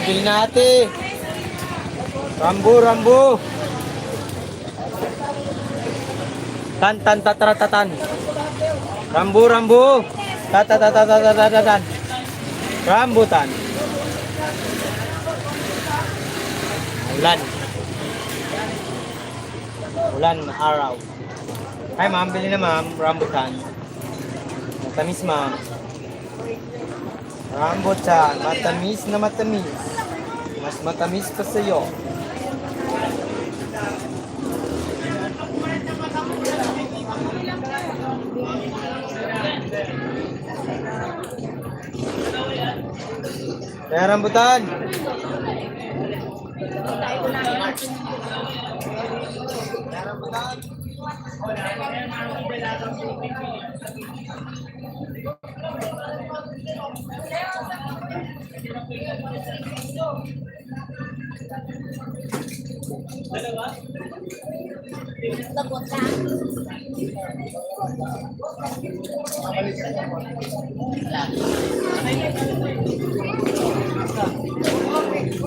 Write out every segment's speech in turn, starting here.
bili natin. Rambo. Tan tatatatan. Rambo. Tatatatatan. Rambutan. Ulan araw. Hi ma'am, bili na ma'am, rambutan. Matamis ma'am. Rambutan, matamis na matamis. Mas matamis pa sa'yo. Kaya rambutan.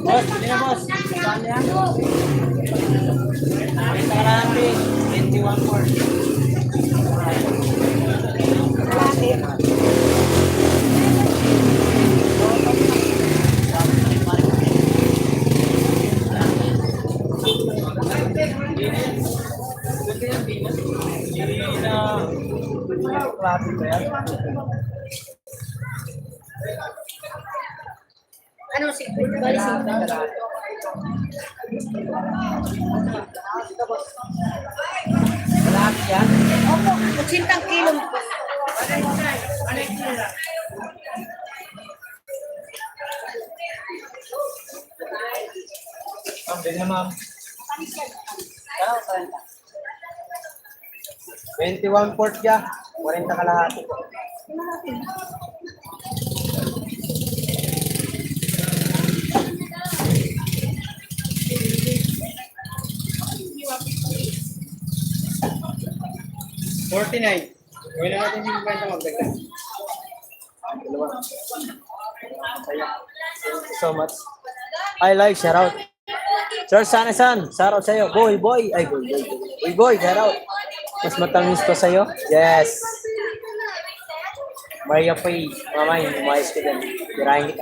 Boss, hindi na boss. Saan yan? Karami, 21 more. Ano si bali si Lahat yan? Opo, 80 kilo. Ma'am, bili na ma'am. 21 quart ya. 40 kalahati. $49. Gawin na natin yung kwenta magdagdag. Dalawa. Saya. Thank you so much. I like shout out. Sir Sanasan, shout out sa'yo. Boy. Ay, boy, shout out. Mas matamis pa sa'yo? Yes. Maria Pay, mamay, umayos ka dyan. Tirahin kita.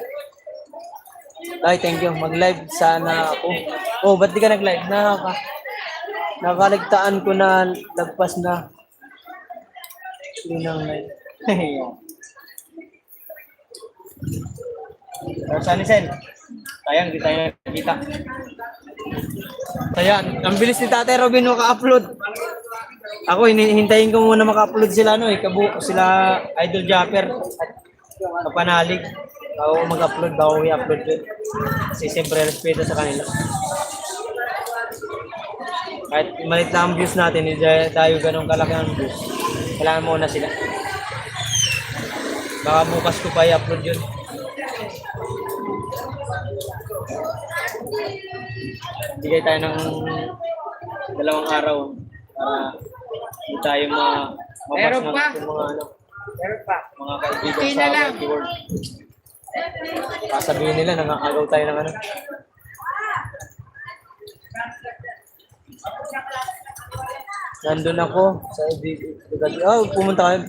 Ay, thank you. Mag-live sana ako. Oh, ba't di ka nag-live? Nakaligtaan ko na lagpas na. Yun ang live. Sir Sanasan, sayang, di tayo nakikita. Ayan, ang bilis ni Tatay Robin maka-upload. Ako, hintayin ko muna maka-upload sila, sila Idol Japper at Kapanalig. Bago mag-upload, bago i-upload yun. Kasi siyempre, respeto sa kanila. Kahit malit na ang views natin, hindi tayo ganun kalaki ang views. Kailangan muna sila. Baka bukas ko pa i-upload yun. Bigay tayo ng 2 araw para hindi tayo mabas ng mga kaibigan sa keyword. Sabihin nila, nangagaw tayo ng ano. Nandun ako sa pumunta kayo,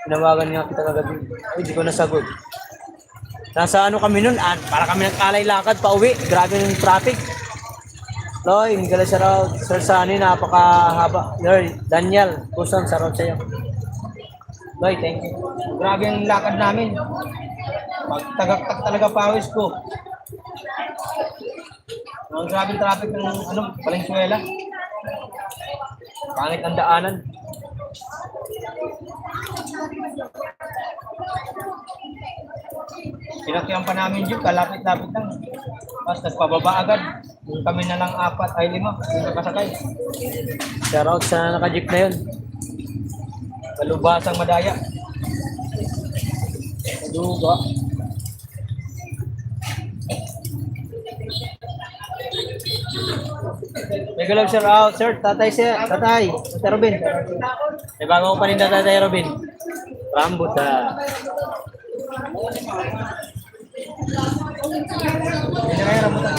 Tinawagan nga kita kagabi. Ay, di ko nasagot. Nasa ano kami nun, para kami nagkalay lakad pa uwi. Grabe yung traffic. Loy, hingala siya raw. Sir Sunny, napakahaba. Loy, Daniel, kusang sarot sa'yo. Loy, thank you. Grabe yung lakad namin. Magtagaktak talaga pawis ko. Ang grabe yung traffic ng Valenzuela. Pangit ang daanan. Pinakyan pa namin dyan, kalapit-lapit lang. Tapos nagpababa agad. Yung kami na lang 4 ay 5, yung nakasakay. Shoutout sa naka-jeep na yun. Kalubasang madaya. Maduga. Mega love shout out, sir. Tatay Robin. May bago ko pa rin Tatay Robin. Rambutan. Yan na yung rambutan.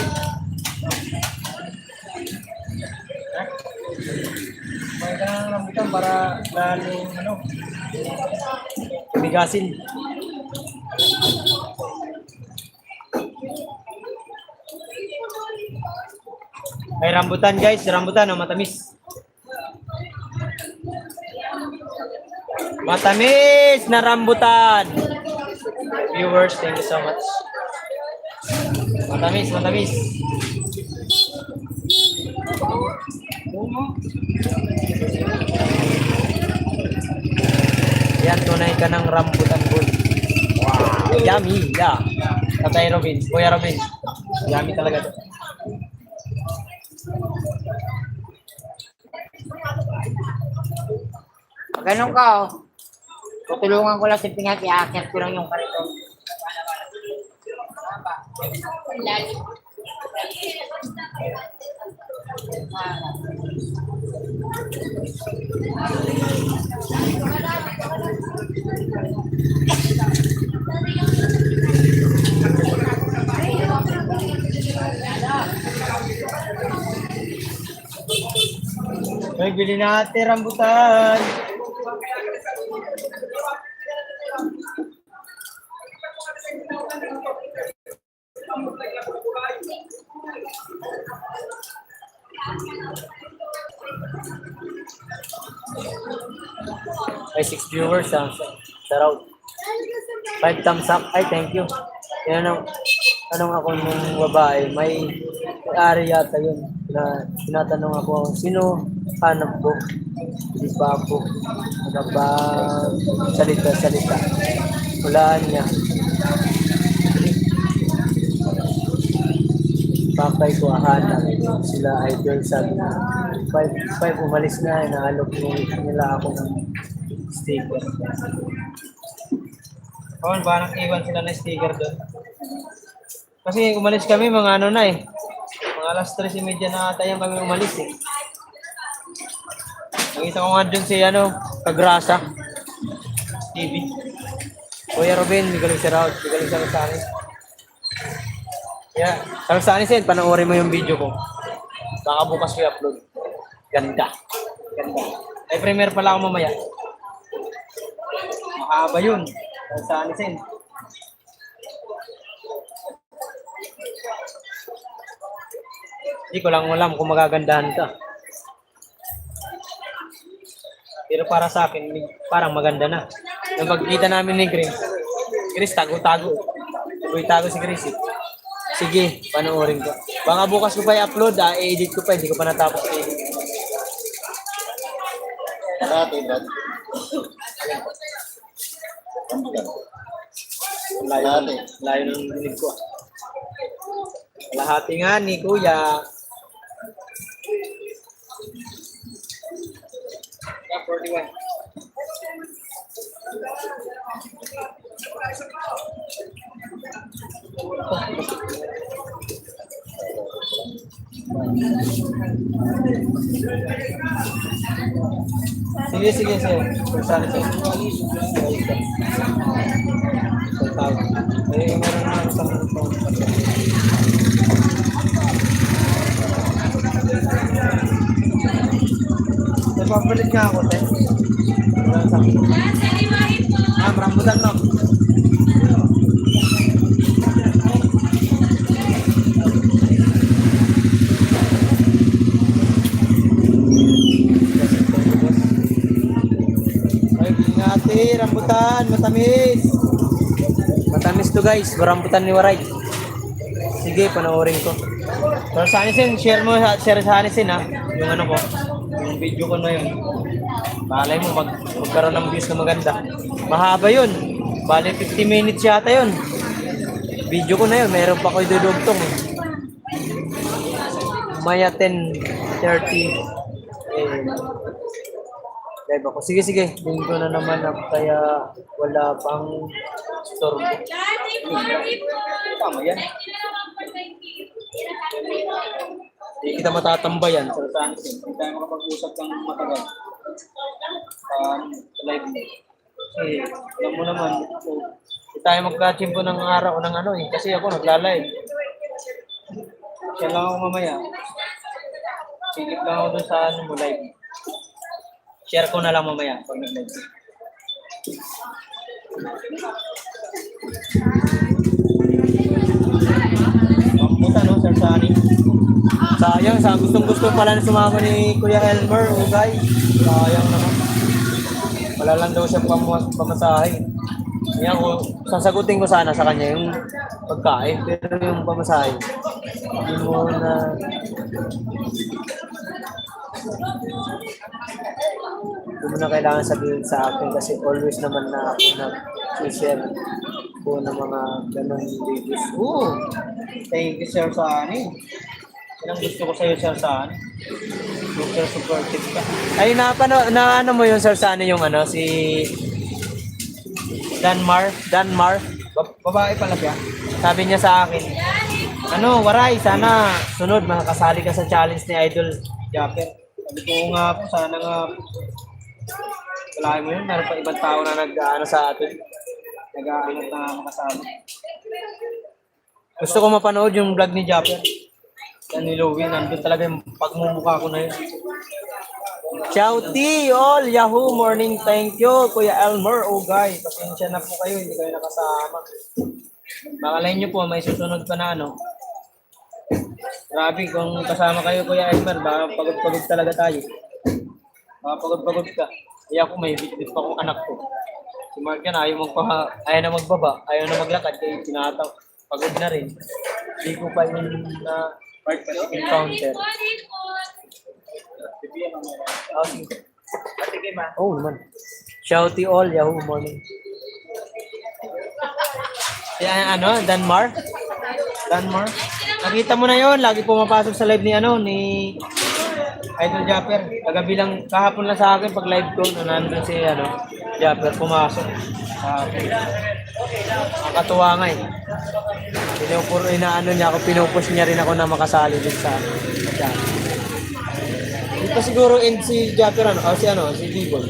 May ka ng rambutan para lalong ano, bigasin. May rambutan guys, rambutan oh, matamis. Matamis na rambutan. Viewers, thank you so much. Matamis, matamis. Yan, tunay ka ng rambutan boy. Wow, yummy, yeah. Tatay Robin, Kuya Robin. Yummy talaga to. Pag ganun ka, oh. Tutulungan ko lang si Pingat, i-akit ko lang yung kariton. Ay, bili natin rambutan. Ay, 6 viewers ah. Shout out. 5 thumbs up. Ay, thank you. Yan ang tanong ako nung babae. May-ari yata yun. Na tinatanong ako, sino hanap ko? Di ba ako? Salita. Walaan niya. Pakay ko hanap. Sila idol sabi na. 5 umalis na. Naalok nila ako ng sticker. Oh, parang iwan sila ng sticker doon. Kasi umalis kami mga ano na eh. Mga alas 3:30 na ata yan kami umalis eh. Nakita ko nga dun si ano, Kagrasa TV. Kuya Robin, Miguel Shoutout. Miguel Shoutout sa akin. Yeah, sabi sa akin Sen, panoorin mo yung video ko. Baka bukas ko i-upload. Ganda. Ay, premiere pala ako mamaya. Mahaba yun. Sabi sa akin Sen. Hindi ko lang alam kung magagandahan ka. Pero para sa akin, parang maganda na. Nung pagkita namin ni Chris, tago-tago. Tago si Chris eh. Sige, panoorin ko. Baka bukas ko pa i-upload, i-edit ko pa, hindi ko pa natapos i-edit. Layo ng dinig ko. Lahati nga ni Kuya. Yeah, 41. Sige, sir. Saan sir? Meron na sa papalit nga ako, te. Rambutan no. Ay, ingati, rambutan, matamis. Matamis to guys, rambutan ni Waray. Sige, panoorin ko. Pero sa Anisin, share sa Anisin ha. Yung ano ko, yung video ko na yun. Balay mo, magkaroon ng views na maganda. Mahaba yun. Bale, 50 minutes yata yun. Video ko na yun, meron pa ko idudugtong. Maya 10:30. Live ako. Sige. Linggo na naman ako kaya wala pang storm. Tama yan. Hindi kita matatambayan. So, saan? Hindi tayo makapag-usap ng matagal. Sa live mo. Kasi, alam mo naman, tayo magkachimpo ng araw ng ano eh. Kasi ako nagla-live. Siya lang ako mamaya. Silip lang ako dun sa ano mo live. Share ko na lang mamaya pag nag-live. Pamputa no, Sir Sunny. Sayang, sa gustong-gusto pala na sumama ni Kuya Elmer, guys. Sayang naman. Wala lang daw siyang pamasahe. Kaya ko, sasagutin ko sana sa kanya yung pagkain, pero yung pamasahe, hindi mo na... Hindi mo na kailangan sabihin sa akin kasi always naman na ako nag-share ko ng mga ganong videos. Oo! Thank you, Sir Sunny. Yan ang gusto ko sa'yo, Sir Sunny. Super supportive ka. Ay, na ano mo yun, Sir Sunny, yung ano, si Danmar. Babae pala siya. Sabi niya sa akin, ano, Waray, sana sunod, makakasali ka sa challenge ni Idol Japper. Sabi ko nga po, sana nga, wala mo yun, meron pa ibang tao na nag-ano sa atin. Nag-aanap na makasali. Gusto ko mapanood yung vlog ni Japper. Yan ni Louie, nandun talaga yung pagmumukha ko na yun. Shouty all, Yahoo, morning, thank you, Kuya Elmer, guys, pasensya na po kayo, hindi kayo nakasama. Bakalain nyo po, may susunod pa na ano. Grabe, kung kasama kayo, Kuya Elmer, baka pagod-pagod talaga tayo. Baka pagod-pagod ka. Kaya ako, may bitbit pa akong anak ko. Si Mark yan, ayaw na magbaba, ayaw na maglakad, kaya tinataw. Pagod na rin. Hindi ko pa yung part pa encounter. Oh, naman. Shouty all, Yahoo, morning. Yan, ano, Danmar. Nakita mo na yon, lagi pumapasok sa live ni ano, ni Idol Japper. Kagabi lang, kahapon lang sa akin, pag live ko, nandun si, ano, Japper, pumasok. Nakatuwa nga eh. Inaano niya ako, pinupush niya rin ako na makasali din sa channel. Hindi pa siguro end si Japper ano, o si Bibon.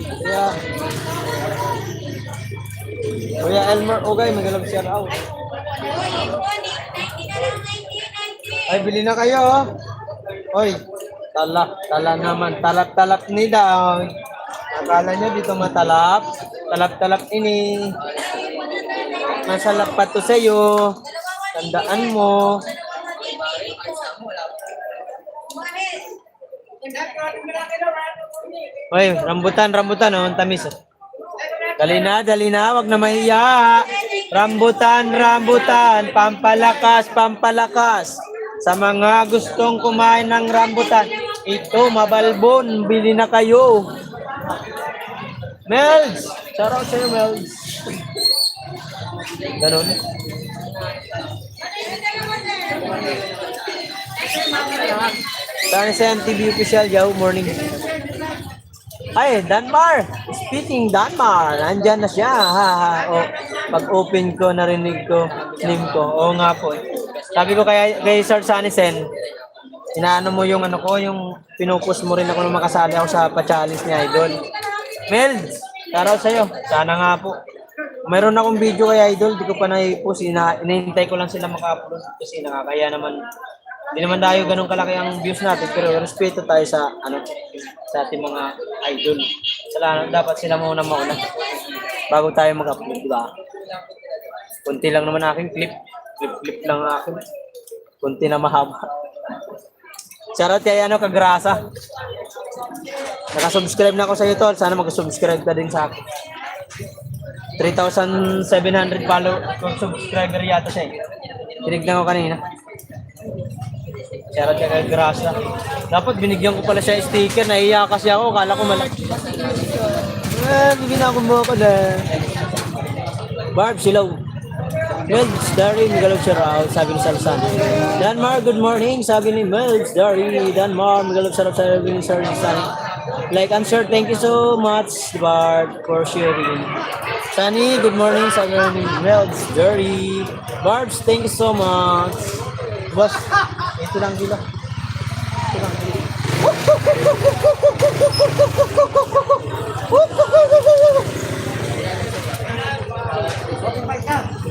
Kuya Elmer, okay, magalang share out. Ay, bili na kayo, oh. Oy, tala naman, talap-talap nila. Akala nyo dito matalap, talap-talap ini. Masalap pa to sa'yo. Tandaan mo. Oy, rambutan, oh, ang tamis. Dali na, wag na mahiya. Rambutan, pampalakas. Sa mga gustong kumain ng rambutan, ito, mabalbon, bili na kayo. Melds! Shout out sa'yo, Melds. Ganon. Sana sa MTV official, Yahoo, morning. Ay, Danmar! Speaking Danmar, nandyan na siya. O, pag-open ko, narinig ko, name ko. Oo nga po. Sabi ko kay Sir Sanisen, inaano mo yung ano ko, yung pinupost mo rin ako na makasali ako sa pa-challenge ni Idol. Melds, shoutout sa'yo. Sana nga po. Mayroon akong video kay Idol, di ko pa na-post. Inahintay ko lang sila maka-upload kasi nakakaya naman. Hindi naman tayo ganun kalaki ang views natin, pero respeto tayo sa sa ating mga idol. Dapat sila mauna bago tayo mag-upload, di ba? Kunti lang naman aking clip lang akin. Kunti na mahaba. Charot kaya kagrasa. Naka-subscribe na ako sa iyo, tol. Sana mag-subscribe ka din sa akin. 3,700 subscriber yata siya eh. Tinignan ko kanina. Charot kaya grasa. Dapat binigyan ko pala siya sticker. Naiiyak kasi ako. Kala ko malaki. Bigyan ako mo ako na. Barb, silaw. Melds, Dari, Migalog Shoutout. Sabi ni Salsan. Danmar, good morning. Sabi ni Melds, Dari, Danmar, Migalog Shoutout. Sabi ni Salsan. Like and share. Thank you so much, Barb, for sharing. Sunny, good morning. Sabi ni Melds, Dari. Barbs, thank you so much. Boss, ito lang dila.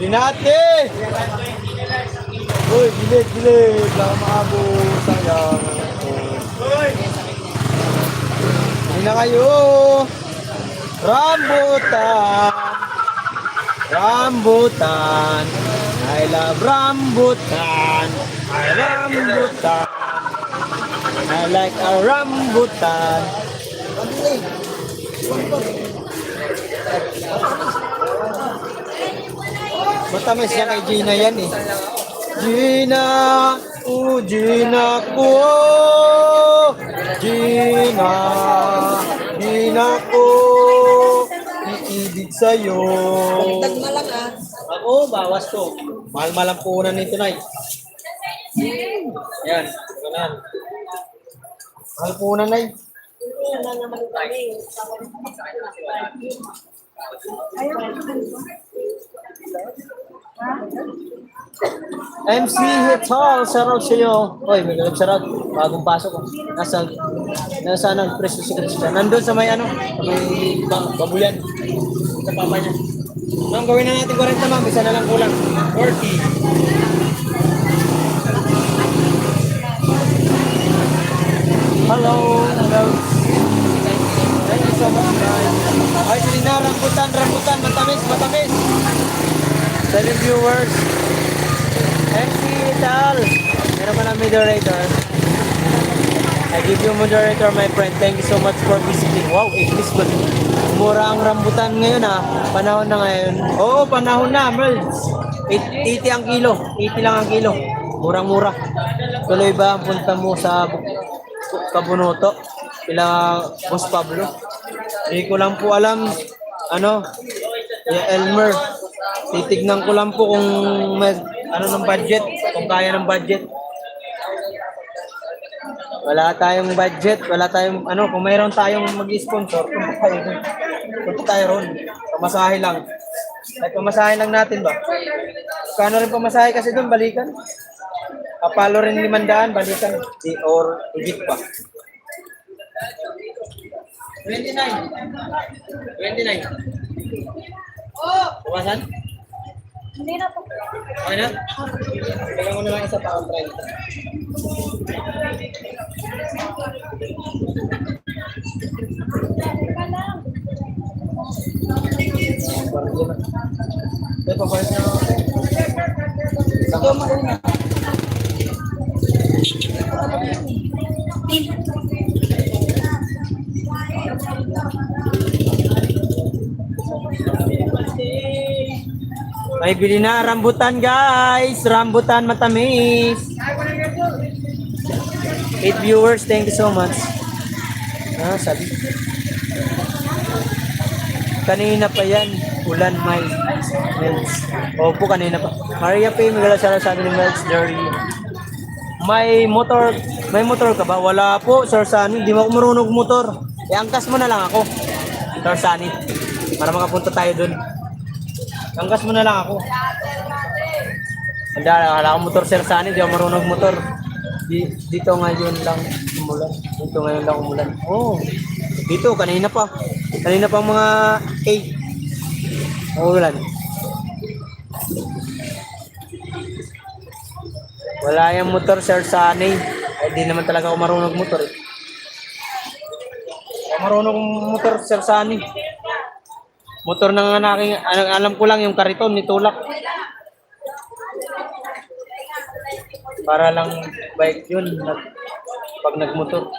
Bili natin! Uy, bilit! Baka maabot. Sayang. Bili na kayo! Rambutan! Rambutan! I love rambutan! Rambutan! I like a rambutan! Matamis yan kay Gina yan eh. Gina! Gina ko! Gina! Gina ko! Iibig sa'yo! Dagdag na lang ah. Ako, bawas to. Mahal-mahal ang puhunan nito, Nay. Yan, ganun. Mahal puhunan, Nay. Wala naman kami. MC Hital, shoutout sa iyo. Oy, may galap shoutout. Bagong pasok. Nasa nag-preso si Christian. Nandun sa may ano, may babuyan. Sa papa niya. Ma'am, gawin na natin 40, ma'am. Isa na lang kulang. 40. Hello. Thank you so much, guys. Ay, Selena, rambutan, matamis. Sa viewers. MC Tal. Meron ka na moderator. I give you moderator, my friend. Thank you so much for visiting. Wow, English good. Mura ang rambutan ngayon ah. Panahon na ngayon. Oo, panahon na, Merls. 80 ang kilo. 80 lang ang kilo. Murang-mura. Tuloy ba ang punta mo sa Kabunoto? Kila Boss Pablo? Hindi ko lang po alam. Ano? Kaya Elmer. Titignan ko lang po kung may ano ng budget, kung kaya ng budget. Wala tayong budget, wala tayong ano, kung mayroon tayong mag-sponsor, punta tayo ron. Pamasahe lang. Ay, pamasahe lang natin ba? Kano rin pamasahe kasi doon, balikan. Kapalo rin 500, balikan. Or higit pa. 29. 29. Pumasan? Hindi na po. Okay na? Kailangan mo na lang isa pa ang 30. Ito, papalit na ako. Ito mauna. May bili na rambutan, guys. Rambutan matamis. 8 viewers, thank you so much. Ah, sabi. Kanina pa yan. Ulan, may Melts. Opo, kanina pa. Maria Pay, magala siya sa akin ni Melts, Jerry. May motor ka ba? Wala po, Sir Sunny. Di mo ako marunong motor. Angkas mo na lang ako, Sir Sunny. Para makapunta tayo dun. Angkas mo na lang ako. Wala akong motor, Sir Sunny. Di ako marunong motor. Dito ngayon lang umulan. Oh, dito, kanina pa. Kanina pa mga 8. Umulan. Wala yung motor, Sir Sunny. Di naman talaga ako marunong motor eh. Marunong motor, Sir Sunny. Motor ng aking, alam ko lang yung kariton ni Tulak. Para lang bike yun pag nagmotor.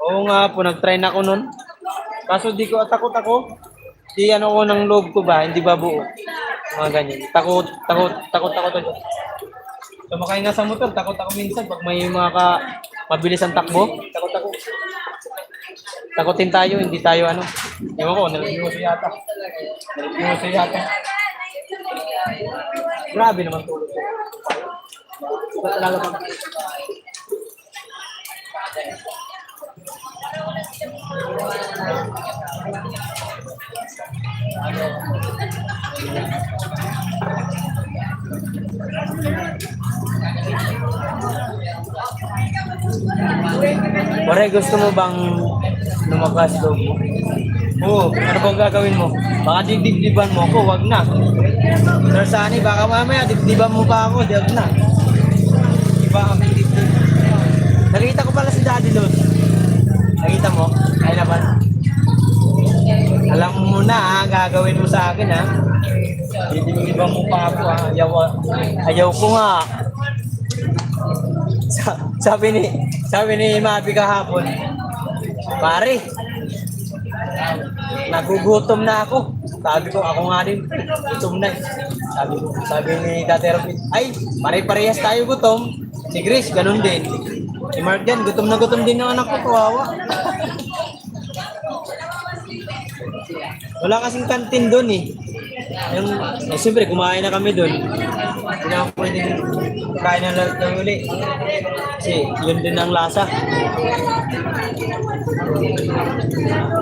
Oo nga po, nag-try na ako nun. Kaso di ko, takot ako. Di ano ko ng loob ko ba, hindi ba buo. Mga ganyan. Takot ako. Sumakay nga sa motor, takot ako minsan pag may mga mabilis ang takbo. Takot ako. Takotin tayo, hindi tayo ano. Ewan ko, nalagyoso yata. Grabe naman tulog ko. Ba't lalabang? Pare, gusto mo bang lumakas loob mo? Oo, ano bang gagawin mo? Baka dibdiban mo ako, wag na. Sir Sunny, baka mamaya, dibdiban mo pa ako, diyan na. Diba kami dito. Nakita ko pala si Daddy Luz. Nakita mo? Ay naman. Alam mo na ha, gagawin mo sa akin ha. Dibdiban mo pa ako ha. Ayaw ko nga. Sabi ni Mabi kahapon, pare, nagugutom na ako. Sabi ko, ako nga din, gutom na eh. Sabi ni Dati Robin, ay, pare-parehas tayo gutom. Si Grace, ganun din. Si Mark din, gutom na gutom din ng anak ko, kawawa. Wala kasing kantin doon eh. Siyempre, kumain na kami doon. Hindi na ako pwedeng kain na lang ng uli. Kasi yun din ang lasa.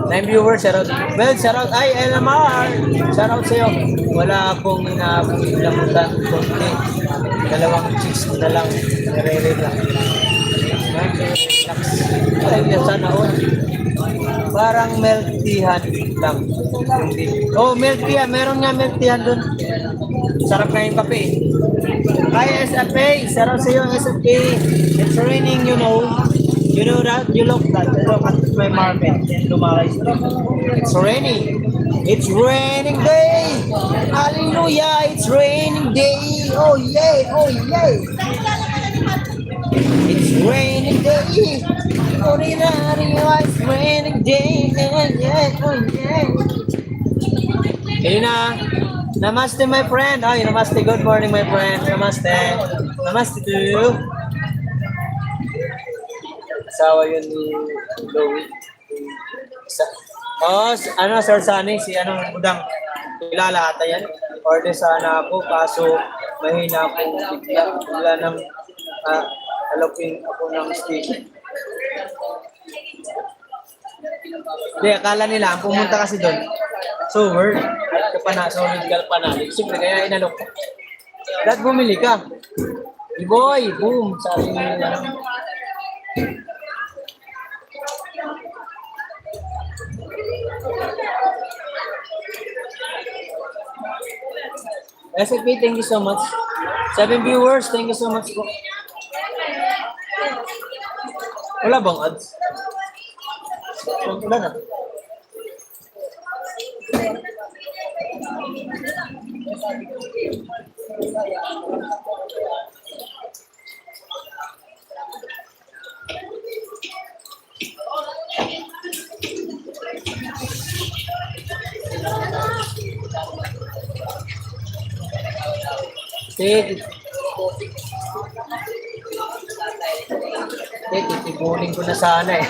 9 viewers, shoutout. Well, shoutout. Ay, LMR! Shoutout sa'yo. Wala akong inabutan kundi. 2 chicks na lang. Nare-re lang. Ay, sana all. Parang milk teahan lang. Oh, milk tea. Meron nga milk teahan doon. Sarap na yung kape. Hi, SFA. Sarap sa iyo, SFA. It's raining, you know. You know that? You look that. You look at my market in Dumaray Street. It's raining. It's raining day. Hallelujah. It's raining day. Oh, yay. Oh, yay. It's raining day. Oh, it's raining day. Yeah, yeah. Oh, yeah. Ayun na. Namaste, my friend. Ay, namaste. Good morning, my friend. Namaste. Namaste to you. Asawa yun ni Louie. Ano, Sir Sunny, si Budang. Kilala ata yan. Order sana ako, kaso mahina akong bigla. Wala nang alapin ako ng station. Hindi, akala nila, ang pumunta kasi doon, Sober, solid Kalpanalig. Siyempre, kaya inalok ko. Dahil bumili ka. Boy, boom, sabi nila. SFP, thank you so much. 7 viewers, thank you so much po. Wala bang ads? Wala na. Titipunin ko na sana eh.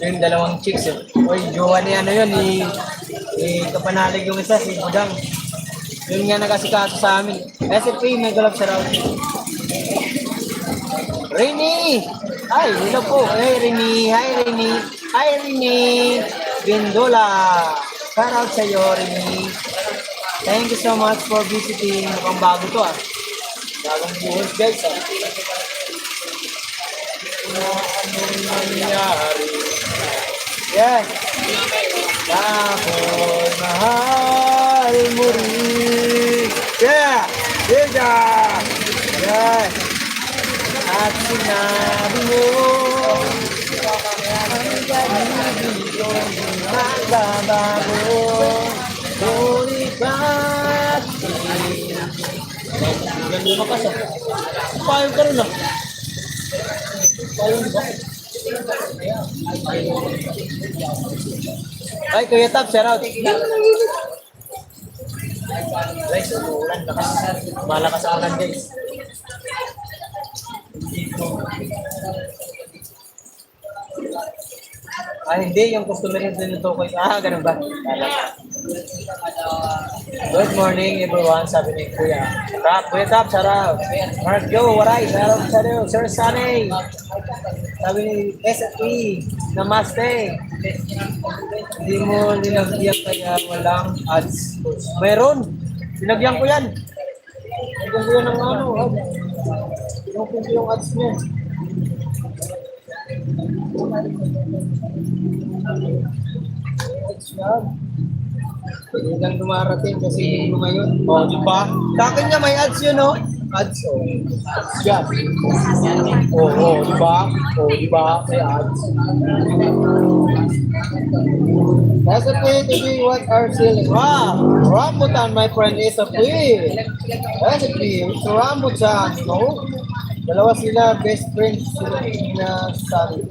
Yung 2 chicks eh. Uy, jowa ni yun, ni Kapanalig yung isa, si Budang. Yun nga nagkasikaso sa amin. SFP, may galap sa raw. Rini! Ay, hello po. Hey, Rini. Hi, Rini. Hi, Rini. Bindola. Shout out sa'yo, Rini. Thank you so much for visiting. Mukhang bago to ah. Bagong viewers guys ah. Anong nangyari? Yes. Ako'y mahal mo rin. Yeah. Yeah. Yes. At sinabi mo ang ganito magbabago. Sulikat. Ganda mo kasi. Payong ka rin ah. Payong ba? Ay, Kuya Tap, shout out. Guys, umuulan. Malakas ang ulan, guys. Hindi. Yung customer yung tinutukoy. Ganun ba? Good morning, everyone. Sabi ni Kuya Tap. Kuya Tap, shout out. Mark Joe, waray. Shout out sa iyo. Sir Sunny. Sabi ni SFE. Namaste. Hindi mo nilagyan kaya walang ads. Meron. Nilagyan ko yan. Nilagyan ko yan ng ads. Yung ads niya. Hindi lang dumarating kasi hindi mo ngayon. O, di ba? Sa akin nga may ads yun, no? Ads, o. Ads yan. Di ba? Di ba? May ads. Recipe to be what are selling. Wow! Rambutan, my friend, is a free. Recipe, it's rambutan, no? Dalawa sila, best friends sila na sabi.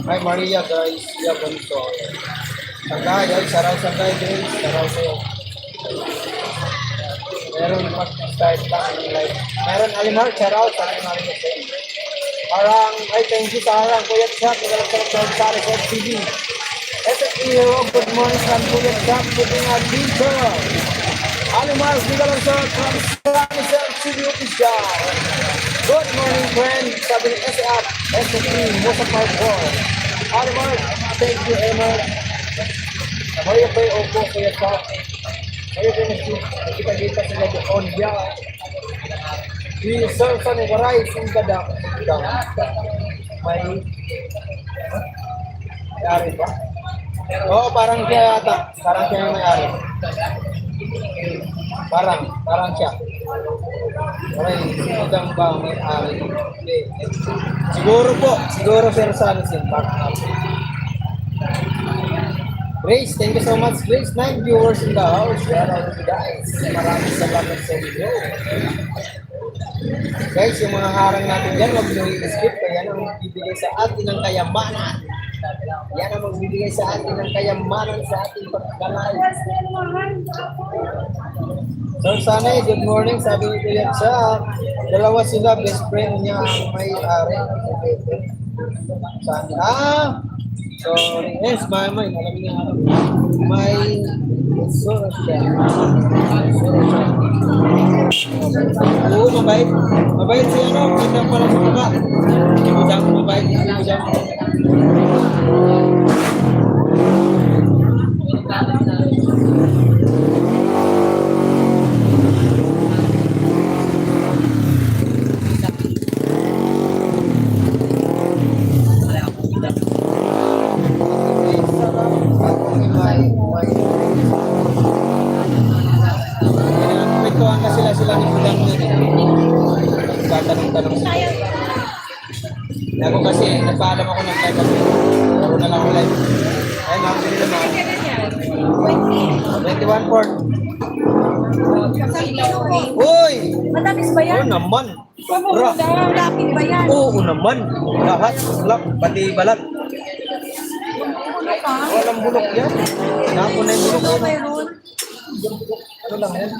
Hi Maria guys, ya ganito. Sangay guys, saraw sangay guys, saraw sa'yo. Meron mag-start lang ang live. Meron Alimar, saraw sa Alimar. Parang, ay thank you sa harang, Kuya Chap, nagalag sa TV. SFE Hero, good morning from Kuya Chap, putting our dito. Alimar, nagalag sa TV official. Good morning friend, sabi ni SAP, SFE, Musa Park 4. Alimar, thank you Emma. Mario Pay Opo, Kuya Chap. Mario Pay kita sila doon, yeah. Di Sir Sanugaray, Singkadak. May may-ari ba? Oo, parang siya yata. Parang siya yung may-ari. Parang siya. Aray, singkadang ba may-ari? Hindi. Siguro Sir Sanusin. Grace, thank you so much Grace. 9 viewers in the house. Shout out to you guys. Maraming salamat sa video. Guys, yung mga harang natin dyan, huwag nyo i-skip. Kaya ang magbibigay sa atin ng kayamanan. Yan ang magbibigay sa atin ng kayamanan sa ating pagkalay. So, Sanay, good morning. Sabi ni Kuya Chap, dalawa sila, best friend niya ang may-ari. So, yes, may, alam niya, may Soros siya. Oo, mabait. Mabait siya, no? Kita pala sa baba. Budang, mabait. Budang. Nagkwentuhan ka sila ni Budang din. Tatanong-tanong sila. Ako kasi, nagpaalam ako ng live ako. Ako na lang ang live. Ay, ma'am, sila naman. 21 port. Uy! Matamis ba yan? Oo naman. Sobra. Lapit ba yan? Oo naman. Lahat. Lap, pati balat. Walang bulok yan. Napo na yung bulok yan. Mayroon. Ano lang yan?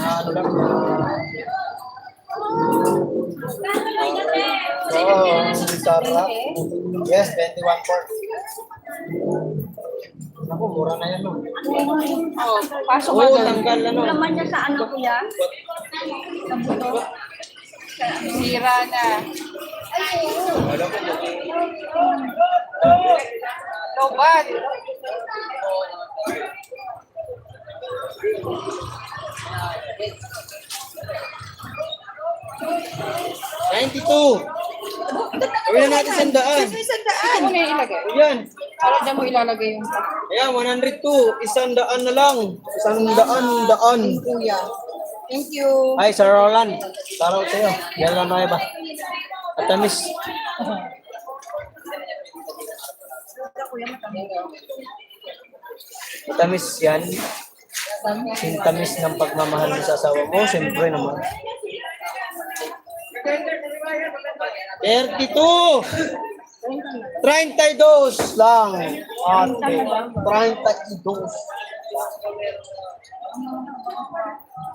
Ano lang. Sarap. Yes, 21 pork. Ako, mura na yan. No? Oh, pasok ka Oo, doon. tanggal ano. Laman niya sa ano kuya? Sa buto. Sira na. Lobat. 92. Gawin na natin 100. Ito mo na yung ilagay. Ayan. Parang na mo ilalagay yung Ayan, 102. 100 na lang. 100. kuya. Thank you. Ay, Sir Roland. Taraw sa'yo. Yan lang na iba. Atamis. Matamis yan. Sintamis ng pagmamahal mo sa asawa mo. Siyempre naman. 32! 32 lang. Ate. 32.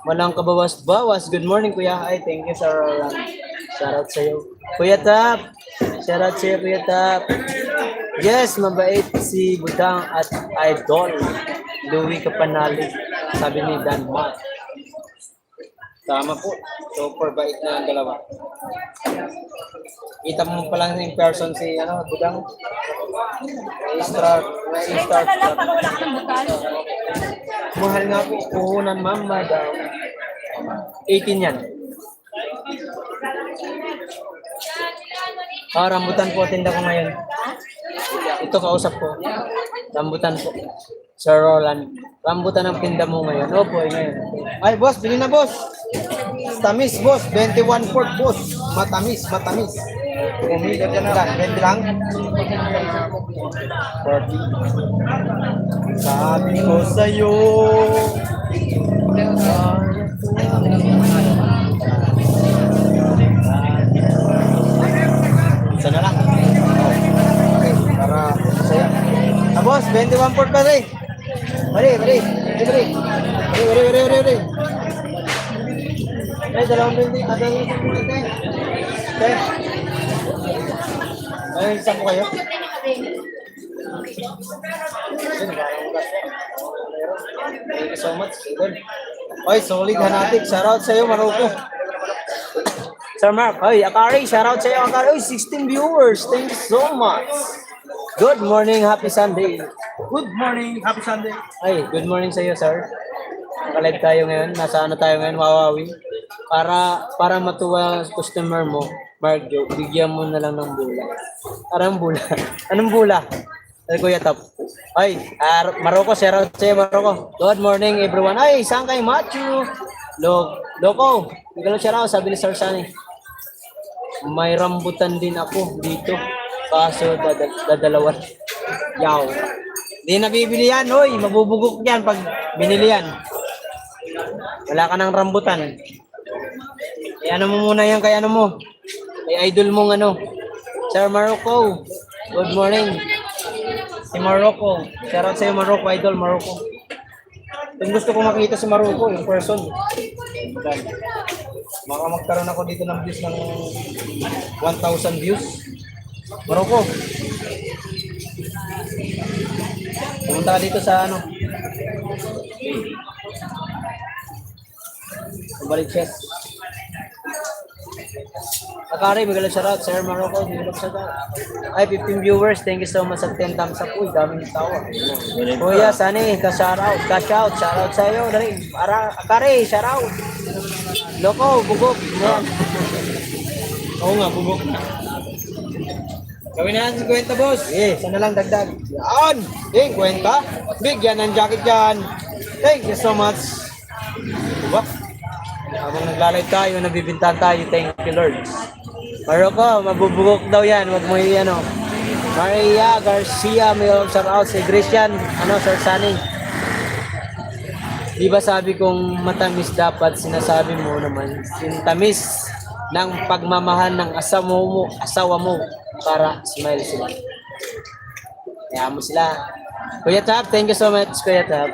Walang kabawas-bawas. Good morning, Kuya. Ay, thank you, Sir Roland. Shoutout sa'yo. Kuya Tap. Shoutout sa'yo, Kuya Tap. Yes, mabait si Budang at Idol. Louie Kapanalig. Sabi ni Dan Mark. Tama po. Super bait na ang dalawa. Kita mo pa lang in person si Budang. Start. Para wala ka ng butal. Mahal nga po. Puhunan, ma'am. Daw. 18 yan. Rambutan po tinda ko ngayon. Ito kausap ko. Rambutan po. Sir Roland. Rambutan ang pinda mo ngayon. Opo, ngayon. Ay, boss, bili na, boss. Tamis, boss. 21 quart, boss. Matamis, matamis. Umili ka na lang. 20 lang. 40. Sabi ko sa'yo. Isa na lang. Para saya. Ah, boss, 21 quart pa rin. Mari. Ay, dalawang building. Ada yung okay. Ay, isa po kayo? Thank you so much. Oy, solid hanatik. Shoutout sa'yo, Maroko. Sir Mark, ay, Akari, shoutout sa iyo, Akari. Ay, 16 viewers. Thank you so much. Good morning, happy Sunday. Good morning. Happy Sunday. Ay, good morning sa iyo, sir. Nakalive tayo ngayon. Nasa ano tayo ngayon, Wawawi. Para matuwa ang customer mo, Mark Joe, bigyan mo na lang ng bula. Anong bula? Anong bula? Ay, Kuya Top. Ay, Maroko, shoutout sa iyo, Maroko. Good morning, everyone. Ay, saan kayo, Matthew? Loko, bigyan mo shoutout, sabi ni Sir Sunny. May rambutan din ako dito. Kaso dadalawan. Yaw. Hindi nabibili yan, hoy. Mabubugok yan pag binili yan. Wala ka ng rambutan. Ano mo muna yan kay ano mo. Kay idol mong ano. Sir Maroko. Good morning. Si Maroko. Shoutout sa'yo Maroko, idol Maroko. Kung gusto ko makita si Maroko, yung person. Baka magkaroon ako dito ng views ng 1,000 views. Maroko. Pumunta ka dito sa ano. Balik chess. Akari, magalang shoutout. Sir Maroko, magalang shoutout. Ay, 15 viewers. Thank you so much sa 10 thumbs up. Uy, daming tawa. Kuya, Sani, ka-shoutout. Ka-shout. Shoutout sa iyo. Dali. Akari, shoutout. Loko, bugok. Yan. Oo nga, bugok na. Gawin na natin 50, boss. Sana lang dagdag. Yan. Kwenta. Bigyan ng jacket yan. Thank you so much. Diba? Habang naglalay tayo, nabibintahan tayo. Thank you, Lord. Maroko, mabubugok daw yan. Huwag mo yung ano. Maria Garcia, may shout out si Christian. Sir Sunny. Di ba sabi kong matamis dapat, sinasabi mo naman, sintamis ng pagmamahal ng asawa mo para smile sila. Kaya mo sila. Kuya Tap, thank you so much, Kuya Tap.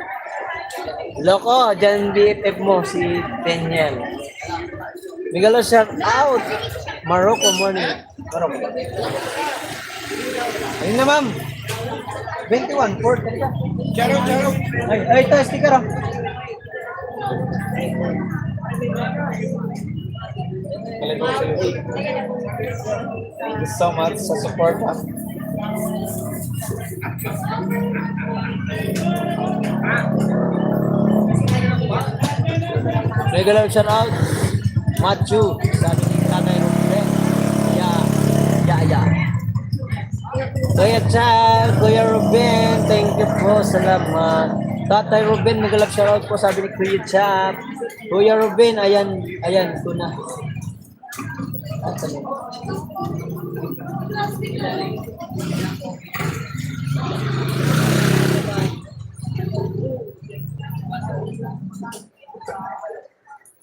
Loko, dyan BFF mo, si Daniel. Migalo, shout out. Maroko morning. Maroko. Ayun na, ma'am. 21, 4. Charo. Ay, ito, sticker, oh. Thank you so much sa support, ha. Regular shout out Matthew, sabi ni Tatay Ruben. Yeah. Kuya Ruben, thank you po, salamat. Tatay Ruben, nagalap shout out po, sabi ni Kuya Chap. Kuya Ruben, ayan ko na.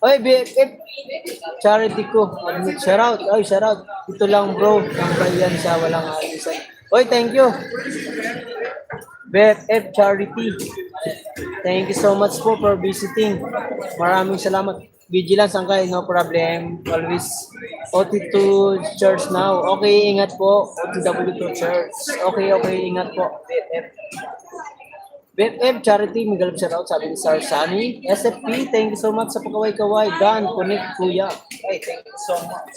Oy, BFF, charity ko. Shout out. Oy, shout out. Ito lang, bro. Tambayan sa walang alisan. Oy, thank you. BFF Charity. Thank you so much po for visiting. Maraming salamat. Vigilance ang kayo, no problem. Always OT2 church now. Okay, ingat po. OTW2 church. Okay, ingat po. BFF Charity, Miguel shoutout, sabi ni Sir Sunny. SFP, thank you so much sa pagkaway-kaway. Dan, connect, kuya. Ay, thank you so much.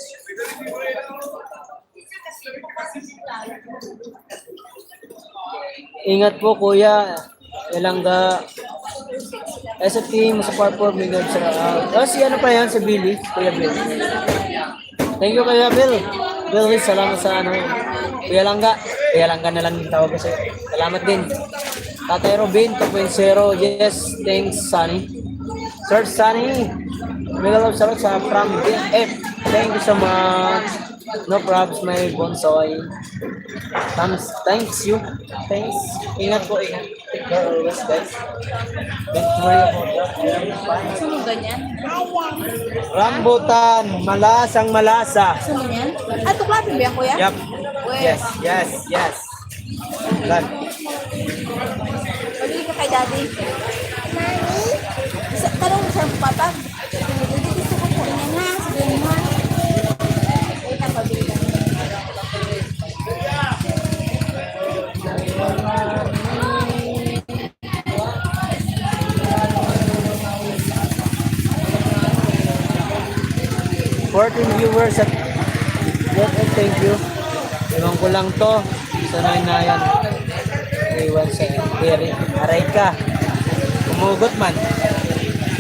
Ingat po, kuya. Ilangga. SFP, masupport po, Miguel shoutout. Si ano pa yan, si Billy. Kuya Bill. Thank you, kuya Bill. Bill, salamat sa ano. Kuya Langga. Kaya lang ka na lang yung tawag ko sa'yo. Salamat din. Tatay Robin, 2.0. Yes, thanks, Sunny. Sir Sunny, mega love sa from BF. Thank you so much. No problems, my bonsoy. Thanks you. Thanks. Ingat po, ingat. Take care always, guys. Don't worry about that. Gusto mo ganyan? Rambutan, malasang malasa. Gusto mo yan? Ah, tuklapin ba yan, kuya? Yep. Uy, Yes, yes, yes. Lan. pabili ka kay daddy. Tanong mo siya ang papa. Hindi gusto ko po yan ha. Sige mo ha. Wait lang, pabili ka. Fourteen viewers at thank you. Iwan ko lang to. Sanay na yan. Iwan sa Berry. Aray ka. Umugot man.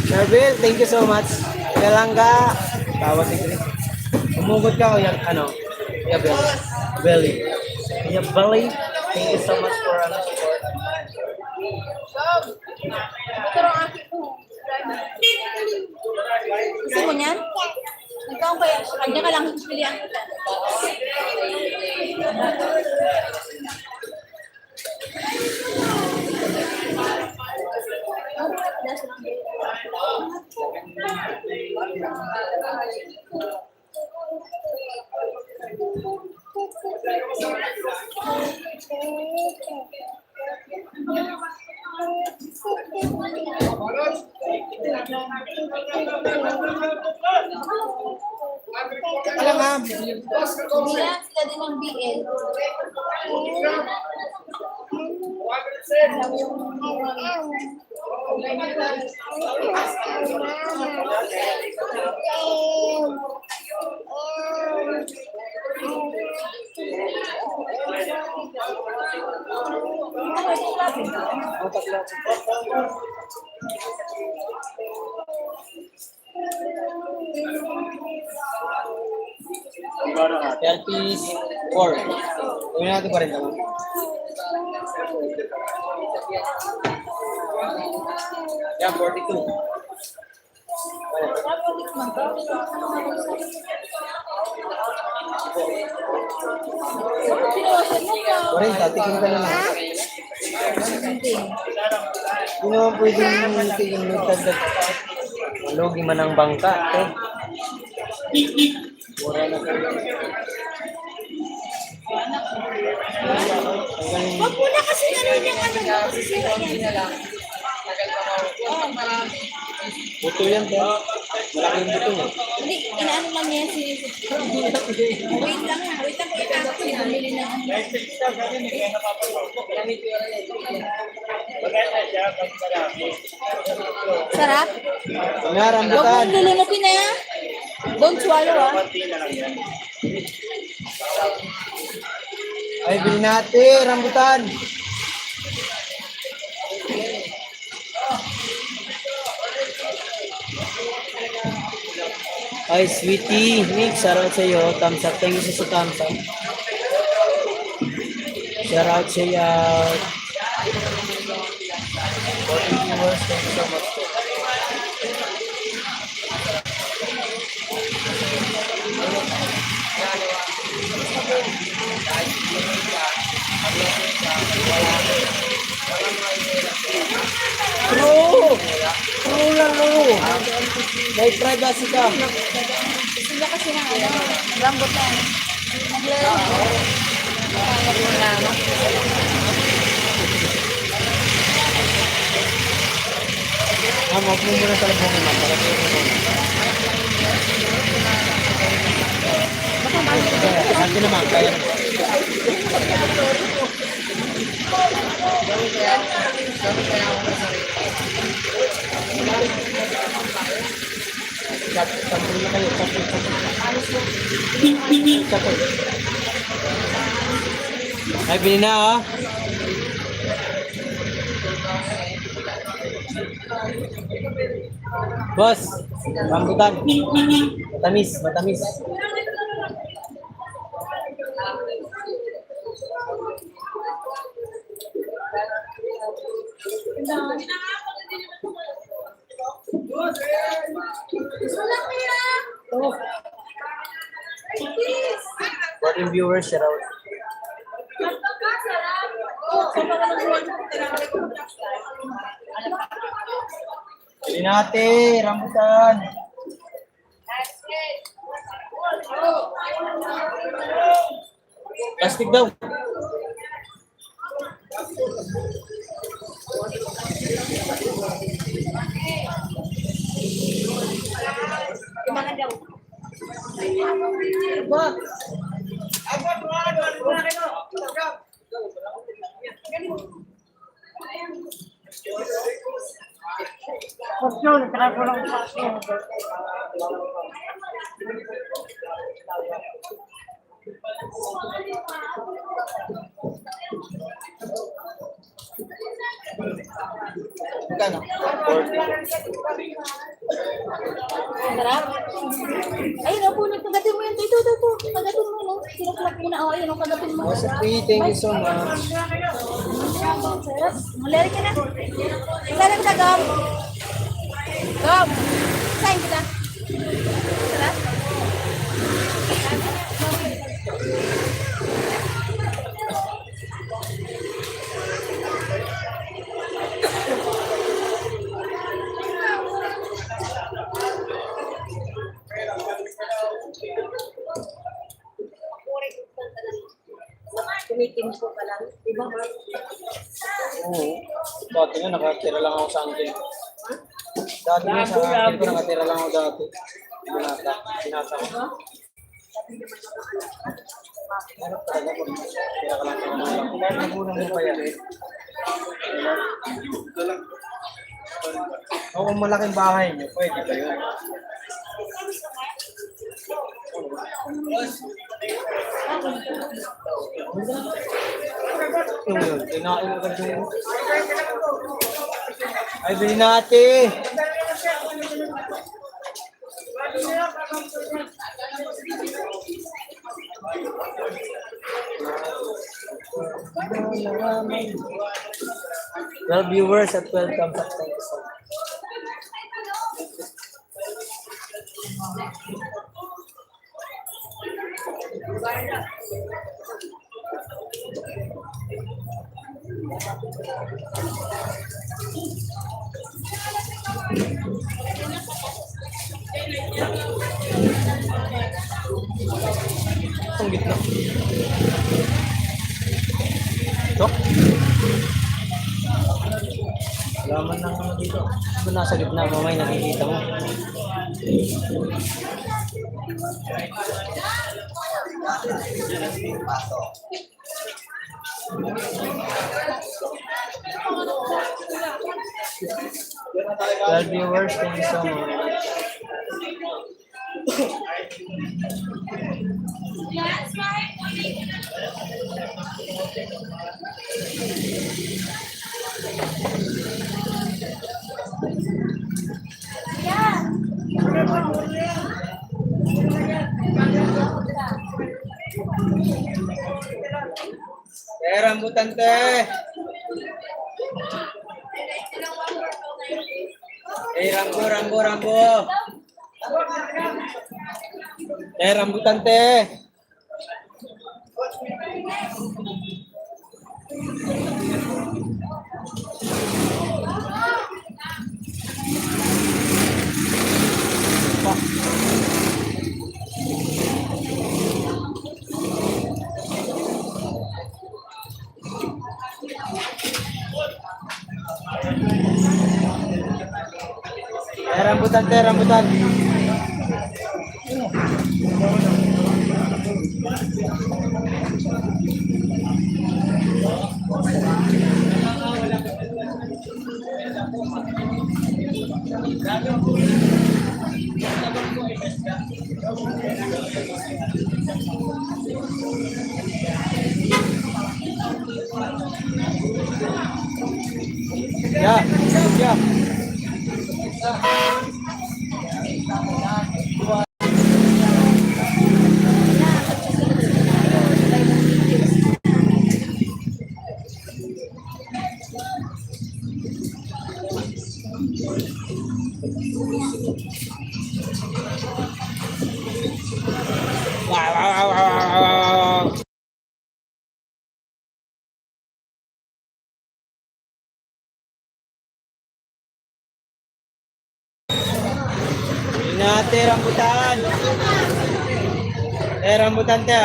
Sir Bill, thank you so much. Kaya lang ka. Tawag ni Chris. Umugot ka o yan, ano? Yeah, Belly. Belly. Yeah, Belly. Thank you so much for support. Pero ang akin po. Gusto mo niyan? Ikaw kaya, kanya ka lang pilihan kita. Alam nga. Bilang sila din ng BL. LPs 4. Gawin natin 40 naman. Yan, 42. Pinawasan mo ka. 40, tikin ka na lang. Hindi naman pwedeng tikin mo tagdag. Malugi man ang bangka. Eh. Mura na ka. Wag mo na kasi gano'n yung ano mo. Kasi sira yan. Buto yan, pero malaking buto niya. Hindi, inaano lang yan si... Wait lang, wait lang po yung ako si bumili ng ano. Sarap? Nga, Huwag rambutan. mong lulunukin na yan. Don't swallow ah. Ay, bilhin natin, rambutan. Ay, sweetie. Nick, shout out sa iyo. Thumbs up. Thank you sa thumbs up. Shout out sa iyo. 40 viewers. Thank you so much. True! True lang, Lulu. May privacy ka. Sila kasi ng ano, rambutan. Naglalaro. Pangat mo na ano. Huwag mo muna sa labong naman. Para kayo mo. Akin naman, kaya naman. Sampul na kayo, sampul. Ay, bili na, oh. Boss, rambutan. Matamis, matamis. 14 viewers, shout out. Pili natin, rambutan. Plastic daw. Fortune, try ko lang sa akin. Magkano? 40. Sarap. Ayun, oh, puno. Kagatin mo yun. Ito. Kagatin mo, no? Sinuklap mo na. Oh, ayun, oh, kagatin mo. Masa free, thank you so much. Sarap. Malari ka na. Sarap ka, Gom. Gom. Saan kita? Sarap. Tumitim ko pa lang. Diba? Oo. Dati nga, nakatira lang ako sa uncle. Dati nga, sa uncle ko, nakatira lang ako dati. Binata ko. Meron talaga po. Kaya ka lang sa kanila. Nagunan mo pa yan. O kung malaking bahay niyo, pwede ba yun? Yun, kinain agad yun. Ay, bilhin natin! Well, viewers at 12 thumbs up. Thank you so much. Ang gitna. Ito? Laman ng ano dito. Ito nasa gitna, mamay nakikita mo. Well, viewers, thank you so much. Rambutan teh. Rambu. Rambutan teh. Rambutan. Ya. Wow. natin rambutan. Rambutan te.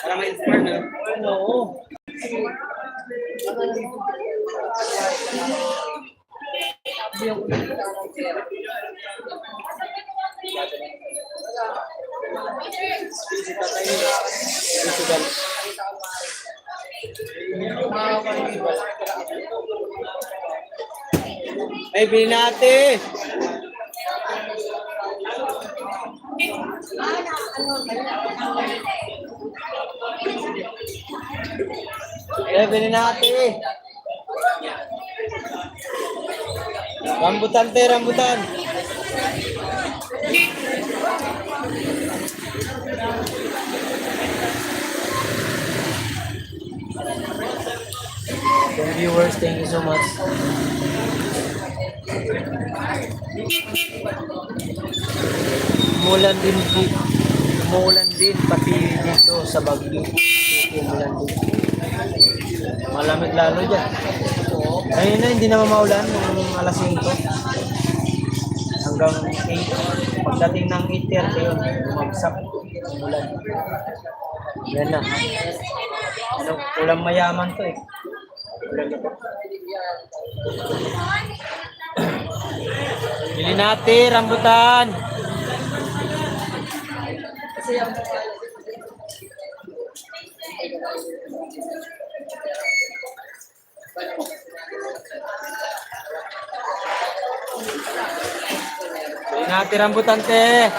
Para ma-inspire na. Oo. Ay, bilhin natin. Ay, bilhin natin. Rambutan te, rambutan. So viewers, thank you so much. Umulan din pati dito sa Baguio. Umulan din. Malamig lalo dyan. Ngayon na hindi naman maulan nung alas 5. Hanggang 8. Pagdating ng 8:30 yun, bumagsak. Umulan. Yan na. Ano, ulang mayaman to eh. Ulan na to. Bili natin, rambutan. Bili natin rambutan, te.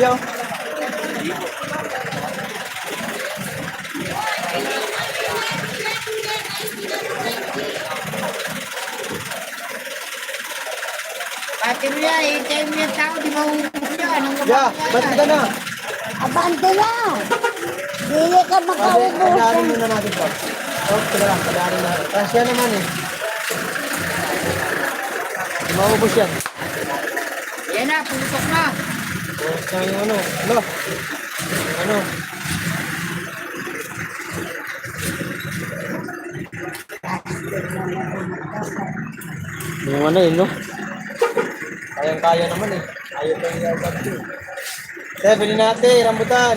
Yo. Pati mo yan, hintayin mo yung tao, di maubos yan. Yeah, ba't ka na? Abante na! Hindi ka Padarin makaubusan. muna natin to. Oh, teka lang, padarin na. Kasya naman eh. Di maubos yan. Yan na, putok na. Oh, yung ano. Ano? Ano? Yung ano yun, no? Kayang-kaya naman eh. Ayaw pa yung yabag yun. Kaya, bilhin natin, rambutan.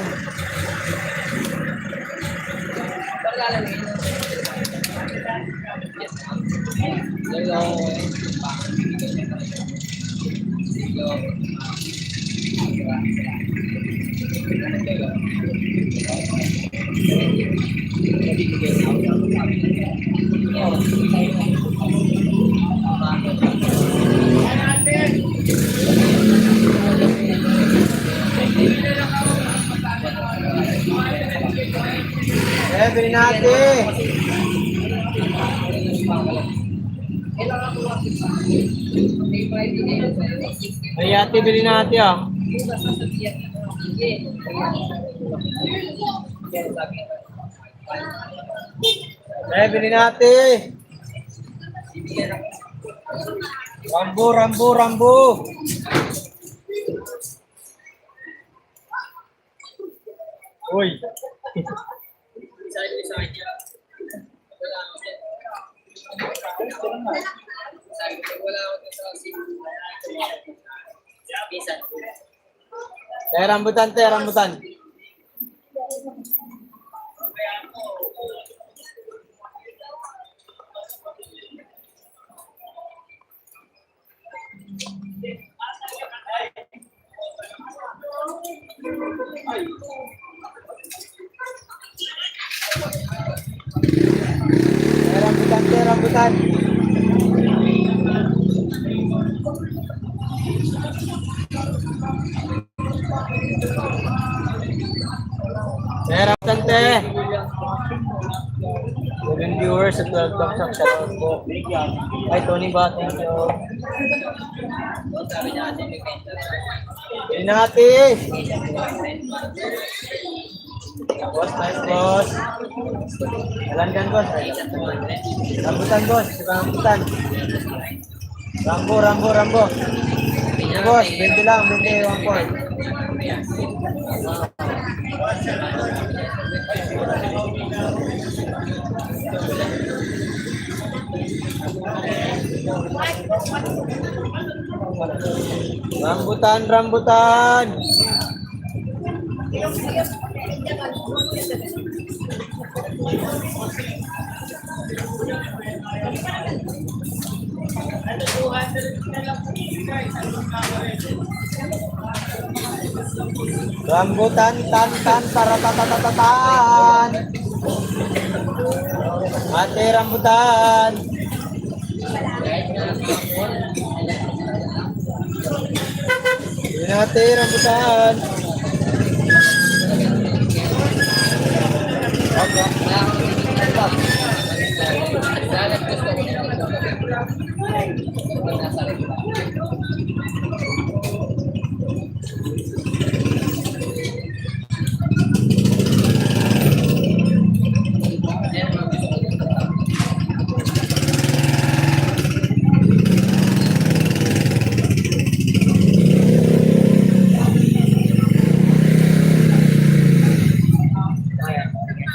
Kaya, bilhin natin. Ay, ate, bilhin natin ah. Kaya, bilhin natin. Rambo, Rambo, Rambo. Uy. Rambutan, rambutan. rambutan. Rambutan te. 7 viewers at 12 thumbs up. Shoutout po. Ay, Tony ba? Thank you. Yun na ate. Boss, nice boss. Alandan boss. Rambutan boss. Rambutan. Rambo. Ano boss, 20 lang. 20, 1 point. Rambutan. Rambutan, tan, para tatatatan. Ate rambutan. Yun ate rambutan.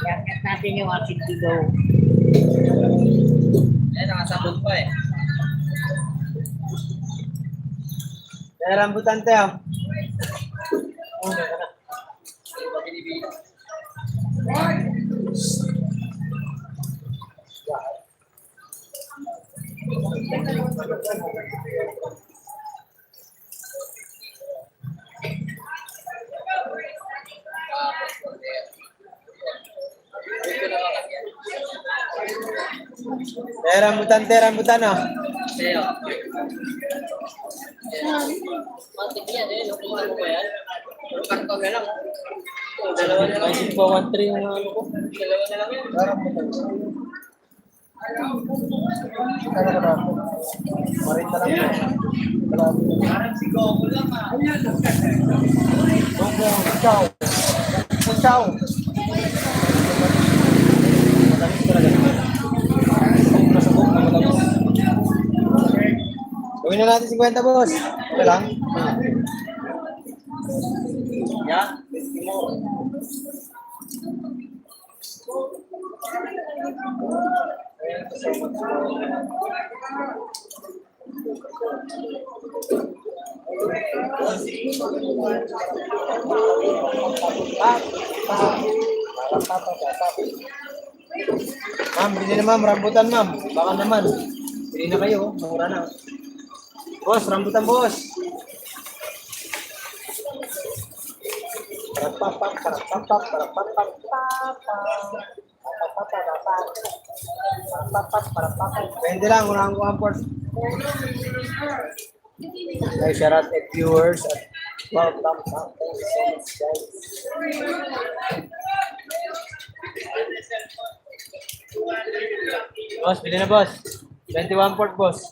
I-akit natin yung ating dilaw. Nakasabot pa eh. Rambutan te. Rambutan oh. Dalawa na lang. 5-4-1-3 yung ano ko. Dalawa na lang yun. Marita lang. Ciao. Gawin na natin 50 boss. Okay lang. Yeah? Ma'am, bili na ma'am. Rambutan ma'am. Baka naman. Bili na kayo. Mura na. Boss, rambutan boss. Pwede lang, unang ko ang port. Ay, shout out to viewers at 12 thumbs up. Thank you so much, guys. Boss, bili na boss. 21 port boss.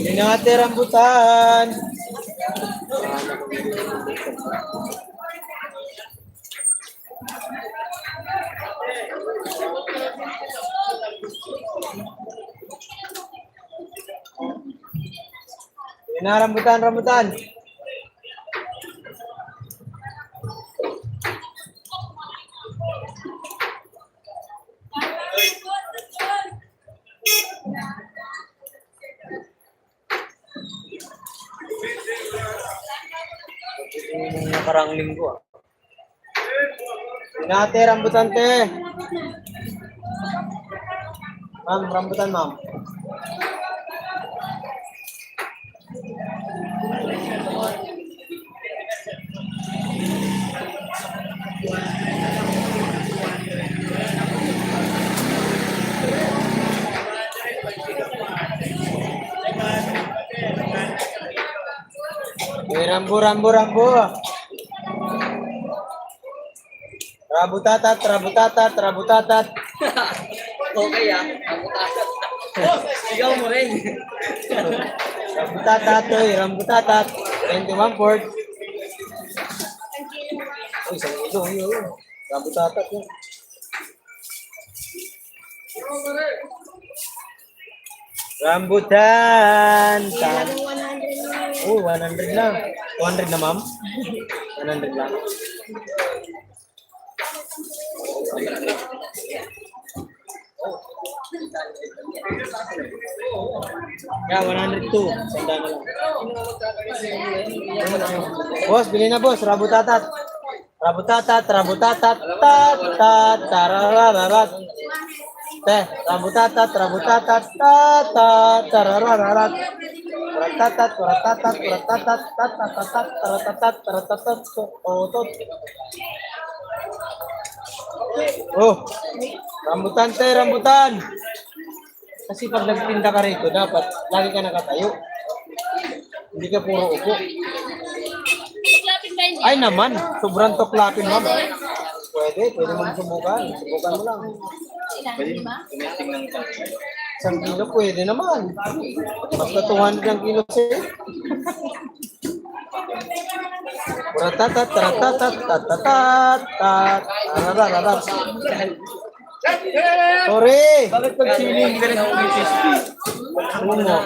Ini ate rambutan. Yun na, rambutan, rambutan. Yung nakarang linggo ah. Yun na, ate, rambutan, te. Ma'am, rambutan, ma'am. Rambo, rambo, rambo. Rabutatat, rabutatat, rabutatat. Okay ah. Sigaw mo rin. Rabutatat, oy, rambutatat. 21 port. Uy, isang ilo, yun. Rabutatat yun. Rambutan. Oh, 100 lang. 200 na, ma'am? 100 lang. Yeah, 102. Sanda na lang. Boss, bilhin na, boss. Rabutatat. Rabutatat, rabutatat, tat, tat, tararararat. Rabutatat, rabutatat, tat, tat, tararararat. Ratatat, ratatat, ratatat, tatatatat, taratatat, taratatat, otot. Oh, rambutan te, rambutan. Kasi pag nagtinda ka rito, dapat lagi ka nakatayo. Hindi ka puro upo. Ay naman, sobrang tuklapin, ma'am. Pwede mo subukan. Subukan mo lang. Isang kilo, pwede naman. Basta 200 ang kilo sa'yo. Ratatat, ratatat, tatatat, tat, tararararat. Sorry! Bakit pag siling ka rin ang 360? Ano mo?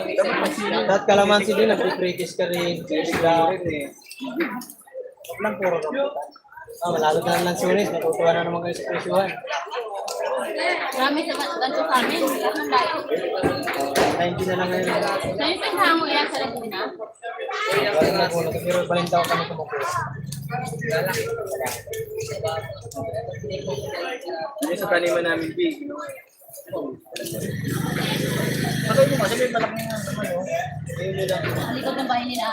Dapat kalamansi din, nagpipritis ka rin. Isda. Lang puro rambutan. Malalo ka lang ng sunis, natutuwa na naman kayo sa presyuhan. Marami sa ganito sa amin. Lahat ng layo. 90 na lang ngayon. Ngayon pinango yan sa Laguna. Parang na po, pero balintaw kami kumapos. Hindi sa taniman namin, big. Patay mo kasi may malaking naman yun. Hindi ko ng bahay nila.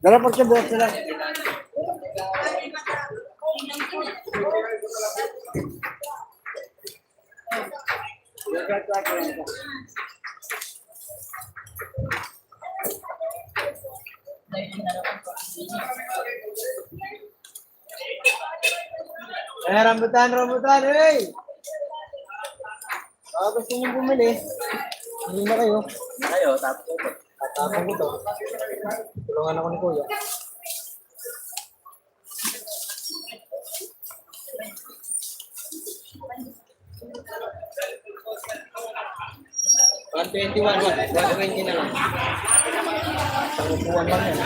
Dapat sa buhat sila. Rambutan, rambutan, hey! Gusto niyo bumili? Hindi na kayo. Ayo, tapos ko. Tatapon ko to. Tulungan ako ni Kuya. $121 na lang. Sangupuan lang yan.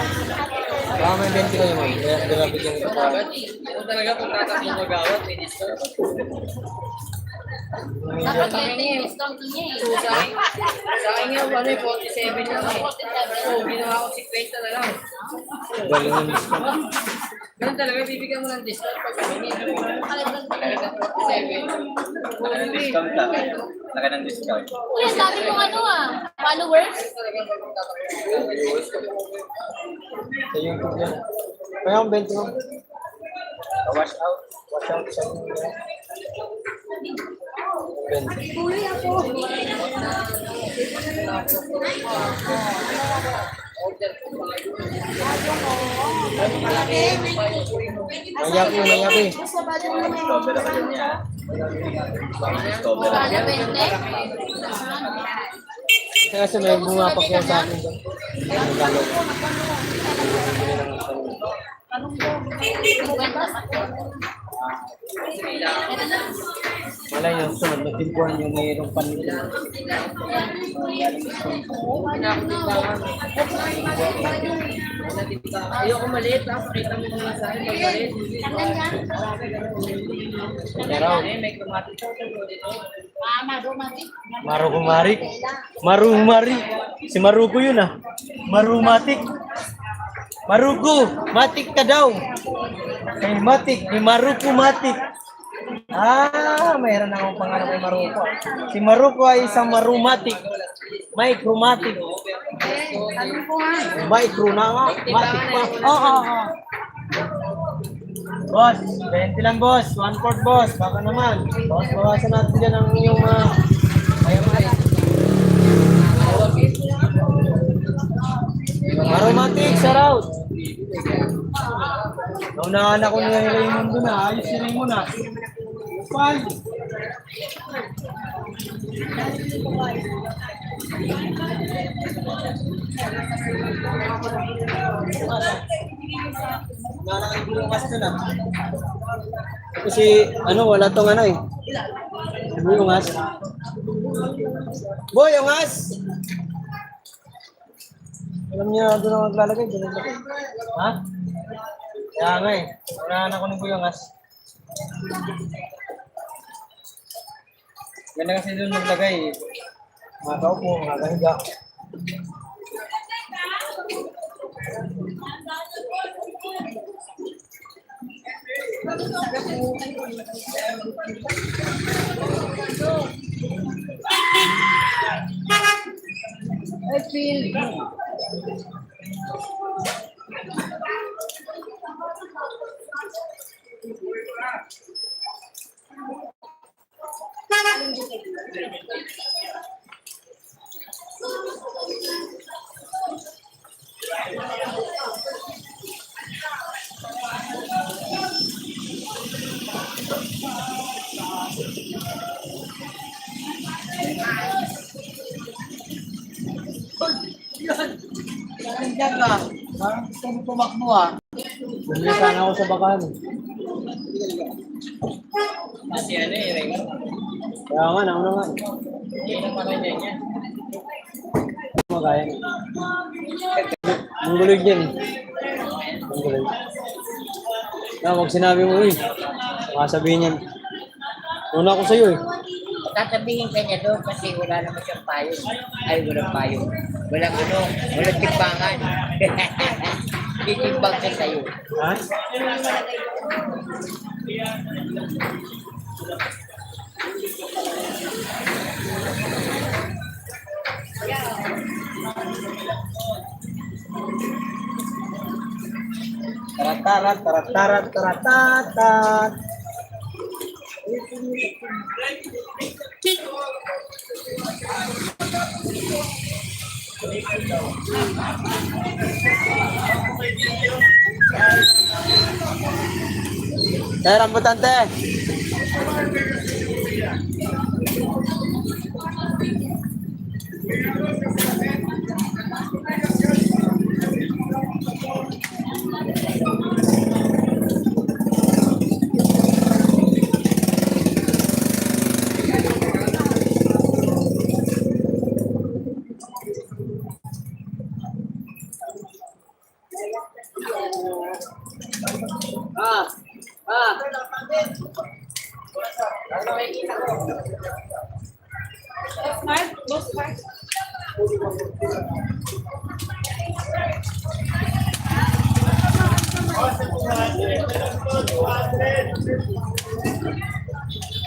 Baka may 20 kayo, ma'am. Kaya bigyan ko pa. Kung talaga kung tatakong mag-awat, may discount. Dapat may discount niya eh. Sa akin nga, 47 lang eh. Oo, ginawa ko 50 na lang. Galing yung discount. Ganun talaga, bibigyan mo ng discount pag humingi. Nakalimutan ko yun. 47. Discount lang. Laka ng discount. Kuya, sabi mo ano ah, followers? Sa YouTube yan. Kaya ang 20 mo. Wash out. Wash out sa inyo. 20. Mayapi, mayapi. Discover ako yun niya. Discover ako. Sana 20? Kasi may bumapak yan sa akin doon. Ang galot. Wala yung sunod, magtimpuan yung mayroong panila. Ayoko maliit ha. Pakita mo naman sa akin. Pag maliit. Pero, May kamatis ako dito. Marukumarik. Marumari. Si Maruko yun ah. Marumatik. Maruko. Matik ka daw. Kay Matik. Kay Maruko Matik. Mayroon akong pangalan kay Maruko. Si Maruko ay isang marumatik. May chromatic. Micro na nga. Matik pa. Oo. Boss, 20 lang boss. 1/4 boss. Baka naman. Boss, bawasan natin dyan ang inyong aromatic, shout out. Naunahan ako ni Raymond doon na. Ayos si Raymond na. Upal. Bukas na. Kasi wala tong eh. Yung as. Boy, yung as. Alam niya doon ako maglalagay, doon ako. Ha? Kaya nga eh. Unahan ako ng buyongas. Ganda kasi doon maglagay. Mga kaupo, mga kahiga. I feel Nandiyan ka. Parang gusto mo tumakbo Bumili sana ako sa bakan. Kasi Raymond. Kaya nga, nauna nga. Hindi na parang yan. Magaya. Ang gulig yan. Ang gulig. Wag sinabi mo baka sabihin yan. Una ako sa'yo Tatabihin ka niya doon kasi wala naman siyang payo. Ay, walang payo. Walang walang timbangan. Titimbang ka sa'yo. Ha? Taratarat, taratarat, taratatat. Rambutante.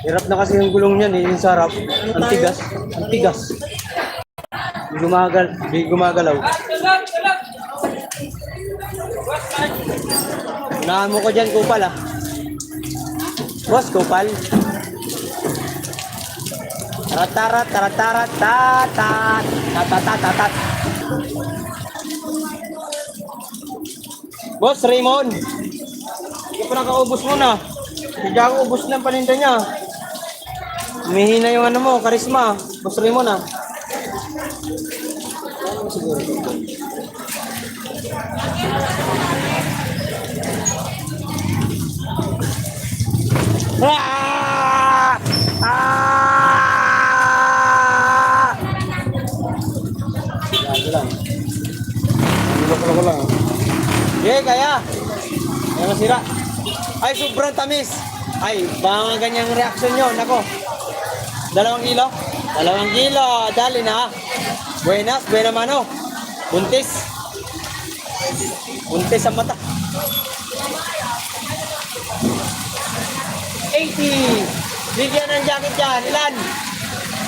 Hirap na kasi yung gulong niyan yung sarap. Ang tigas. Ang tigas. Di gumagalaw. Unahan mo ko dyan, kupal Boss, kupal. Taratarat, taratarat, tatat. Tatatatatat. Boss, Raymond. Hindi pa nakaubos mo na. Hindi ako ubos ng paninda niya. Humihina yung mo, karisma. Boss Raymond Siguro. Ah! Ah! Yan lang. Ko lang. Yeah, kaya. Kaya masira. Ay, sobrang tamis. Ay, baka ganyang reaksyon nyo. Nako. 2 kilo? 2 kilo. Dali na. Buenas, buena mano. Buntis. Buntis ang mata. 80. Bigyan ng jacket yan. Ilan?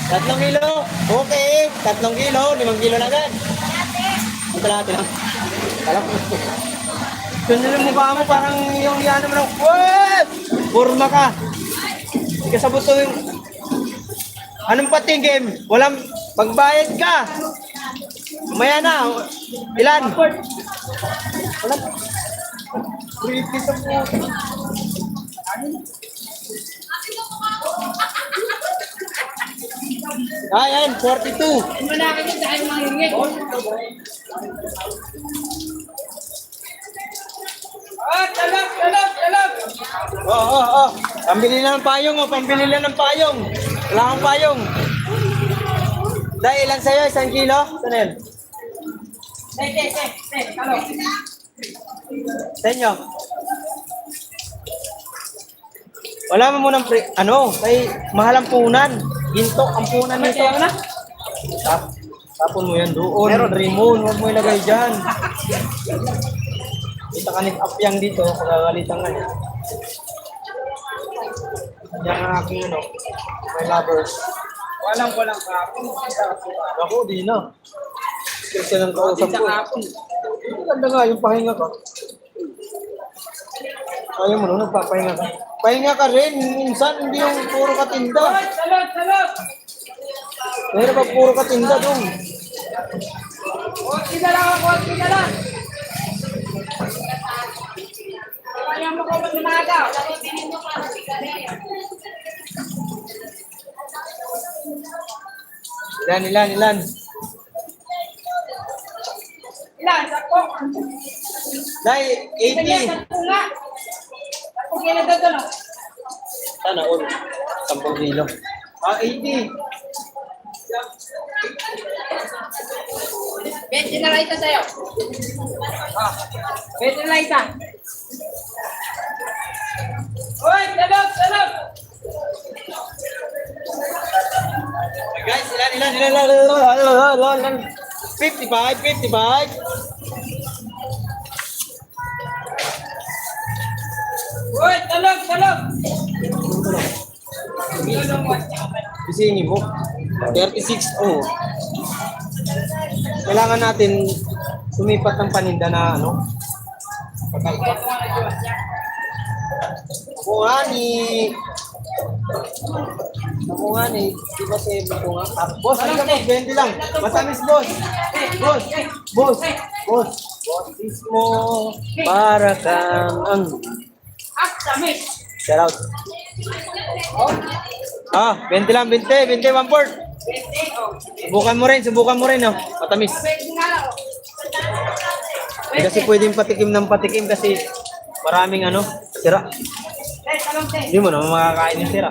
3 kilo. Okay. 3 kilo. 5 kilo na agad. Ito lahat lang. Alam ko. Sunod yung mukha mo parang yung yan naman. What? Burma ka. Hindi ka sabot yung... Anong patigim? Walang pagbayad ka. Maya na. Ilan? Wala. Creepy sa po. Ayan, 42. Oo. Pambili na ng payong, pambili na ng payong. Wala akong payong. Dahil ilan sa'yo? 1 kilo? Saan yun? Sa inyo? Wala mo munang kay mahal ang punan. Ginto ang punan nito. Tapon mo yan doon. Raymond, huwag mo ilagay dyan. Kita ka nag-apyang dito, pagagalitan ka niya. Yan ang aking my lovers. Walang kapon. Ako, di na. Kasi nang kausap ko. Ganda nga yung pahinga ko. Ayaw mo no, nagpapahinga ka. Pahinga ka rin, minsan hindi yung puro katinda. Salot! Mayroon pa puro katinda doon. Kunti na lang. Ayaw mo ko ba tumaga? Ilan? Ilan, sakto. Dahil, 80. Sana all. 10 kilo. 80. Bente na lang ito sa'yo. Bente na lang ito. Uy, salot! Guys, ilan? 55. Uy, salot! Isingin mo. 36. Oh. Kailangan natin sumipat ng paninda na pagkaika. Ako nga ni. Di ba sa iba ko nga? Boss, halika mo. 20 lang. Matamis, boss. Boss. Mismo. Para kang ang... Shout out. 20 lang, 20, 1 port. Subukan mo rin, matamis. Hindi kasi pwedeng patikim ng patikim kasi maraming sira. Hindi mo naman makakain ng sira.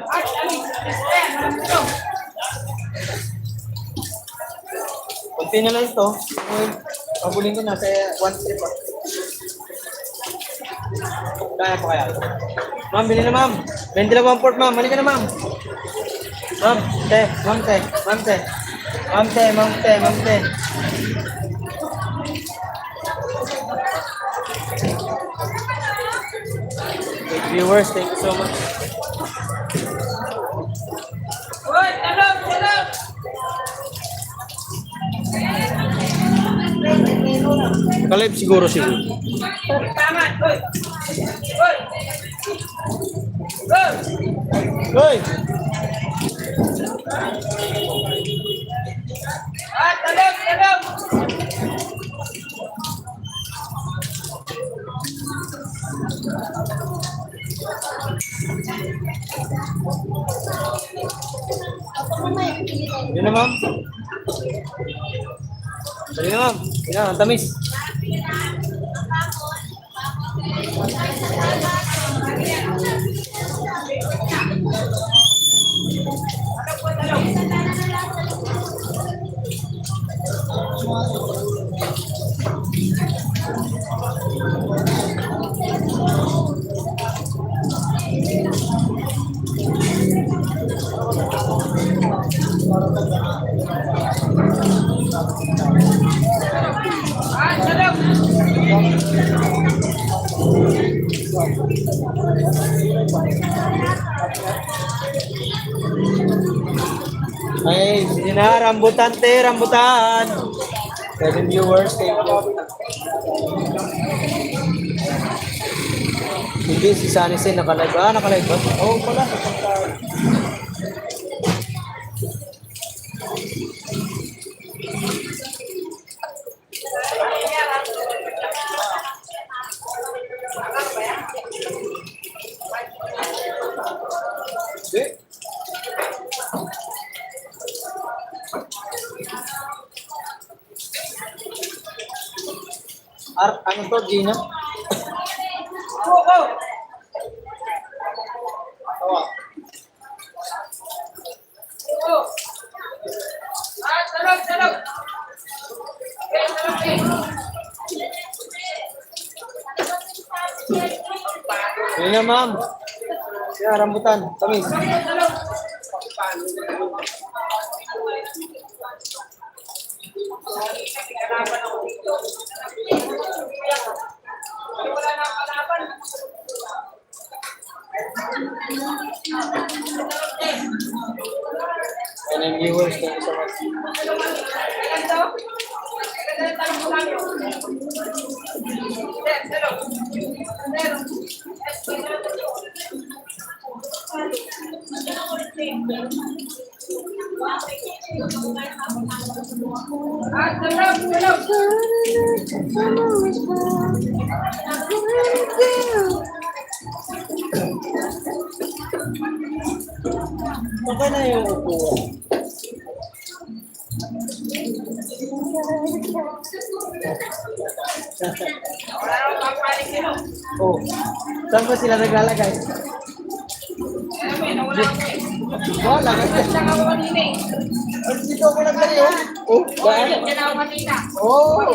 Kunti na lang ito. Pabulin ko na sa 1 trip. Kaya pa kaya? Ma'am, bili na ma'am. 20 lang 1 port ma'am. Halika na ma'am. Ma'am, te. Viewers, thank you so much. Uy, salot! Kalib siguro. Tama! Hoy! Salot! Yun na ma'am. Dali na ma'am. Yun na, ang tamis. Ay, sige na, rambutan te, rambutan. 7 viewers, thank you. Hindi, si Sunny Sen nakalive. Ah, nakalive ba? Oo, pala. Ano to, Gina? Yun na, ma'am. Yan, rambutan. Tamis. And then viewers, thank you so much. Okay na yung upuan. Oh, saan ba sila naglalagay? Wala ka. Dito ako naglagay, oh. Oh, daan. Oh.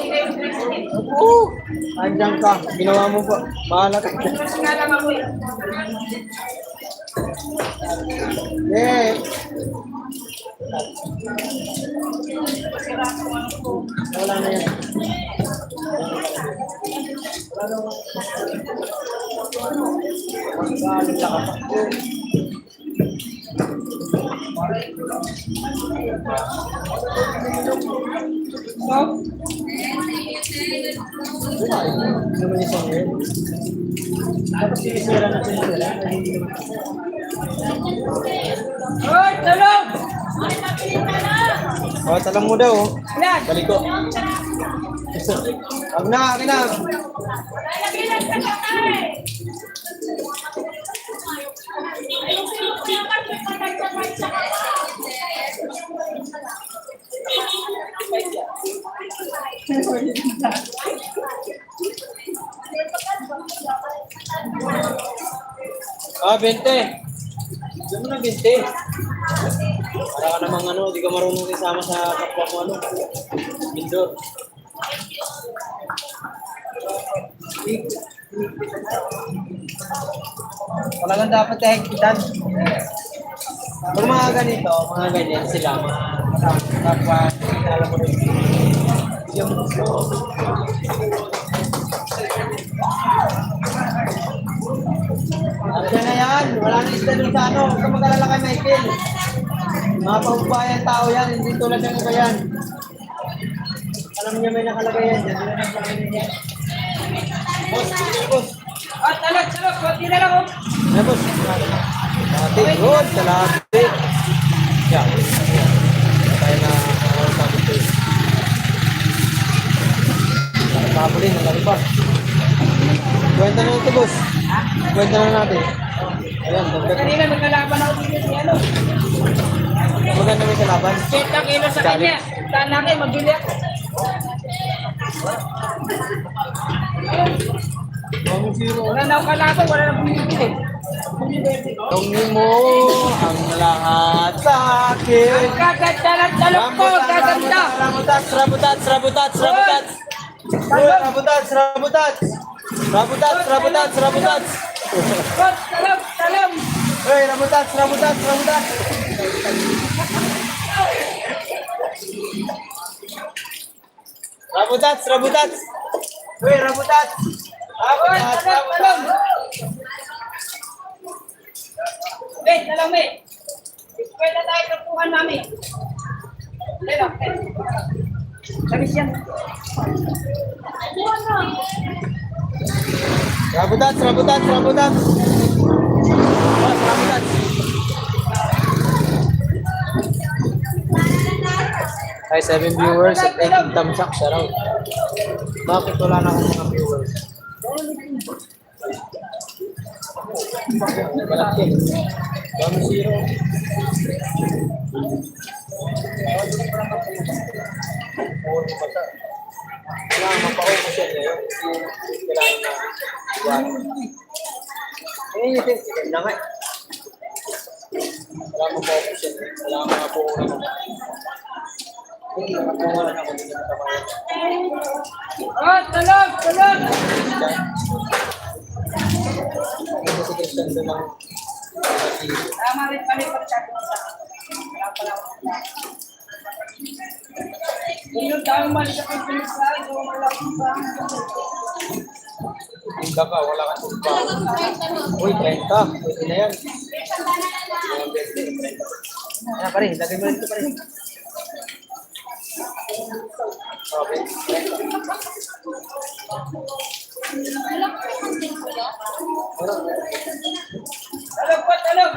Oh. Andiyan ka. Ginawa mo pa. Bahala ka. Yeah. Wala na yan. Oh, talong mo daw. Balik ko. Huwag na, akin na. Ah, 20. Diyan mo na 20. Para ka namang ano, di ka marunong isama sa kapwa mo ano. Bindor. Wala lang dapat kahigpitan. Pag mga ganito, mga ganyan sila, mga kapwa, alam mo rin. Yung Diyan na yan, wala na isda dun sa ano, huwag ka mag-alala kay Michael. Mga paubayan tao yan, hindi tulad ng iba yan. Alam niya may nakalagay yan, dyan na nakalagay yan. Boss, boss. Ah, talag, konti na lang oh. Ay, boss. Salamat. Good, salamat. Yan. Tayo na sabi ko. Nakapulin, ang lari pa. Kwenta na ito, boss. Kwenta na natin. Ayan, dagdag. Kanina magkalaban ako dito si ano. Maganda may kalaban. 70 kilo sa kanya. Saan natin, magbili ako. Ang zero. Wala na ako kalaban, wala na bumibili. Tungin mo ang lahat sa akin. Gaganda ng talong ko, gaganda. Rabutats, rabutats, rabutats, rabutats. Uy, rabutats, rabutats. Rabutats, rabutats, rabutats. Talong. Uy, rabutats, rabutats, rabutats. Rabutats, rabutats. Uy, rabutats. Rabutats, rabutats. Wait, talong, wait. Pwede tayo kapuhan namin. Talong, Sabis yan. Rabutats, rabutats, rabutats. Rabutats. Hi, 7 viewers at 18 thumbs up. Shout out. Bakit wala na akong mga viewers? Malaki. Kami zero. Kailangan mapaupo siya ngayon. Kailangan na iwan. Ayun yung thing. Sige na nga. Kailangan mapaupo siya. Kailangan makapuho na ako. Nakapuho na ako. Hindi na tabayan. Talong. Kasi si Christian doon lang. Tama rin pala yung pagsagot sa. Yung dami mali sa pagpilisan, wala akong ba? Tinda ka, wala kang tumba. Uy, 30. Pwede na yan. Ayan pa rin, lagay mo rin ito pa rin. Okay, 30. Talong.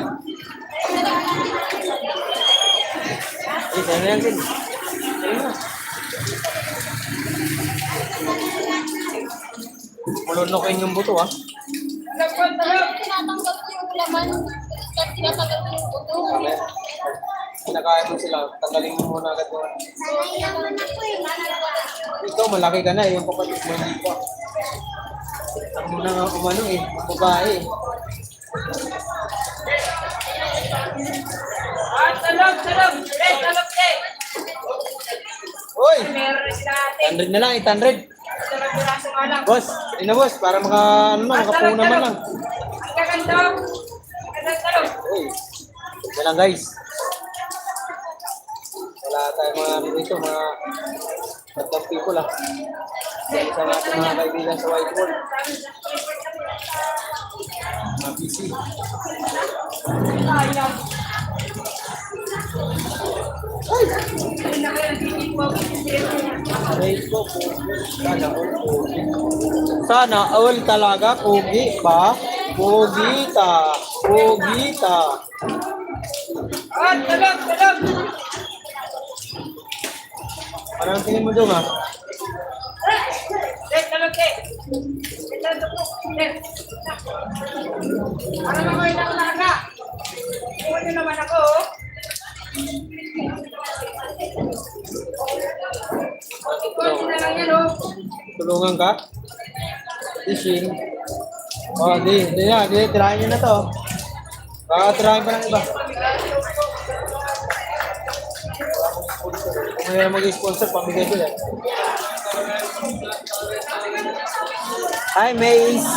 Eh, sa'yo na yan, Sin. Sa'yo na. Mulunukin yung buto, ha? Talong. Tinatanggap ko yung laman. Tinatanggap ko yung buto. Okay. Kinakain mo sila, tanggalin mo muna agad doon. Naiyawan ako eh. Ikaw, malaki ka na, yung kapatid mo hindi pa. Ang muna nga umano eh, ang babae eh. Talong. Talong, Uy! meron na sila ate. 100 na lang, 800. Talong piraso nga lang. Boss, ayun na boss, para makapuno naman lang. Ang gaganda. Talong. Uy, ito lang guys. Wala tayong mga dito, mga bandang people ah. Isa natin mga kaibigan sa whiteboard. Mga busy. Facebook, sana all pogi. Sana all talaga, pogi ba? Pogita, pogita. Talong. Parang tingin mo doon ah. Talong. Para naman yung nakalaga. Iwan nyo naman ako. Iwan na lang yan, oh. Tulungan ka? Fishing. Oh, di na, tirahin nyo na to. Baka tirahin pa ng iba. Kung may mag-sponsor, pamigay ko yan. Hi, Mace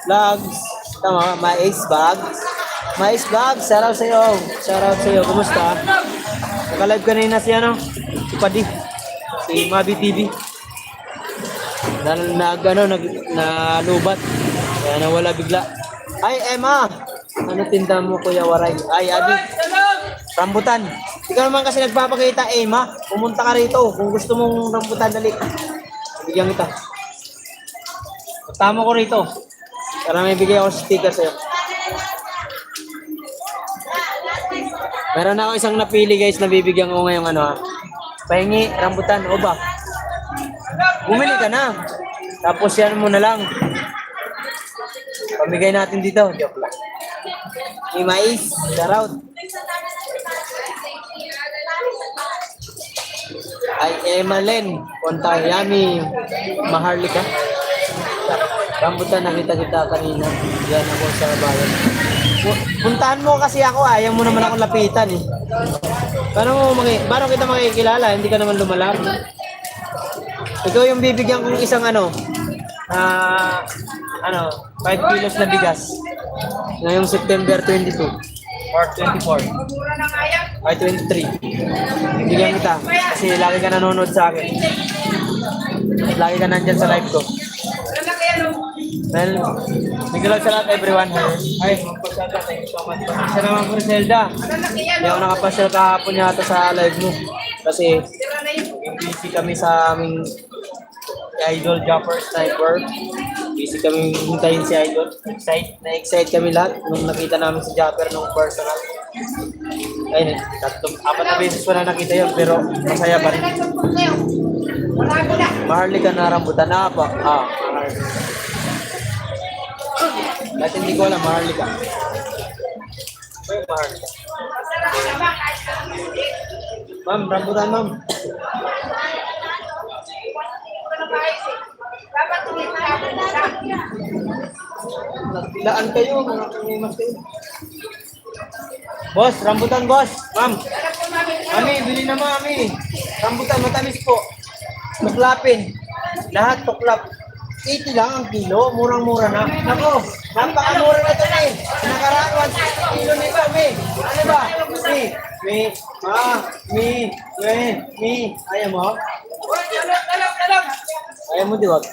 Vlogs. Tama, Mace Vlogs. Mace Vlogs, shoutout sa'yo. Shoutout sa'yo. Kumusta? Naka-live kanina si ano? Si Padi. Si Mabi TV. Nalubat. Kaya nawala bigla. Ay, Emma! Ano tinda mo, Kuya Waray? Ay, Adi. Rambutan. Ikaw naman kasi nagpapakita, Emma. Pumunta ka rito. Kung gusto mong rambutan, dali. Bigyan kita. Tama ko rito. Para may bigay ako sticker sa'yo. Meron ako isang napili guys na bibigyan ko ngayong ano ha. Pahingi, rambutan, o ba? Bumili ka na. Tapos yan mo na lang. Pamigay natin dito. Joke lang. May mais, shoutout. Ay, Emalen, Pontayami, Maharlika. Rambutan nakita kita kanina. Yan ako sa bayan. Puntahan mo kasi ako, ayaw mo naman akong lapitan eh. Paano kita makikilala? Hindi ka naman lumalap. Ikaw yung bibigyan kong isang 5 kilos na bigas. Ngayong September 22 or 24. Ay, 23. Bibigyan kita kasi lagi ka nanonood sa akin. Lagi ka nandyan sa live ko. Well, nagdalaw sa lahat everyone here. Ay, magpasada. Thank you so much. Isa naman po Zelda. Hindi ako nakapasyal kahapon yata sa live mo. Kasi busy kami sa aming Idol Jumper Sniper. Busy kami hintayin si Idol. Na-excite kami lahat nung nakita namin si Jumper nung personal. Ayun, 4 na beses ko na nakita yun pero masaya pa rin. Maharlika na rambutan na pa. Maharlika. Dahil hindi ko alam, Maharlika. Ano yung Maharlika? Ma'am, rambutan ma'am. Nagpilaan kayo, mga kangimas kayo. Boss, rambutan boss. Ma'am. Mami, bili na mami. Rambutan, matamis po. Tuklapin. Lahat tuklap. 80 lang ang kilo, murang-mura na. Nako, napakamura na ito eh. Nakaraan 160 kilo nito, mi. Ano ba? Mi. Ayaw mo? Ayaw mo, diwag.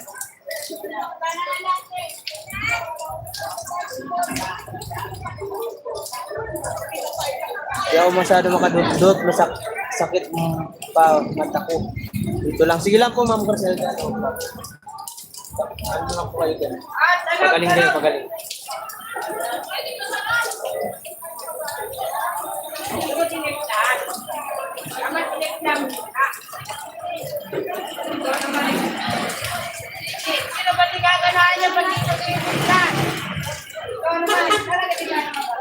Hindi ako masyado makadudot, sakit pa mata ko. Dito lang. Sige lang po, Ma'am Griselda. Ano lang po kayo dyan? Pagaling kayo, pagaling. Sino ba tigaganahan niya pag dito sa ibutan? Ikaw naman, talaga tigaganahan mo.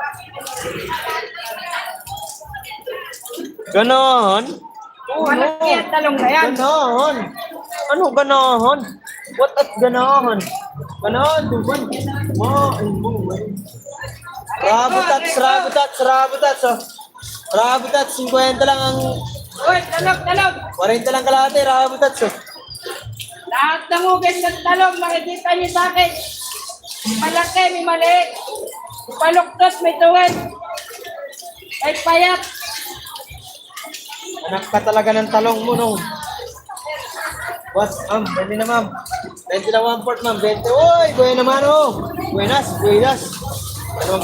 Ganon? Malaki ang talong na yan. Ganon? Ano ganon? What at ganon? Ganon, tuban. Rabutats. Rabutats, 50 lang ang... Uy, talong. 40 lang kalahati, rabutats. Lahat ng ugas ng talong, makikita niyo sa akin. Malaki, may maliit. Paluktos, may tuwid. May payat. Anak ka talaga ng talong mo, no? Boss, ma'am, 20 na ma'am. 20 lang 1/4 ma'am, 20. Uy, buhay naman, oh. Buenas. 2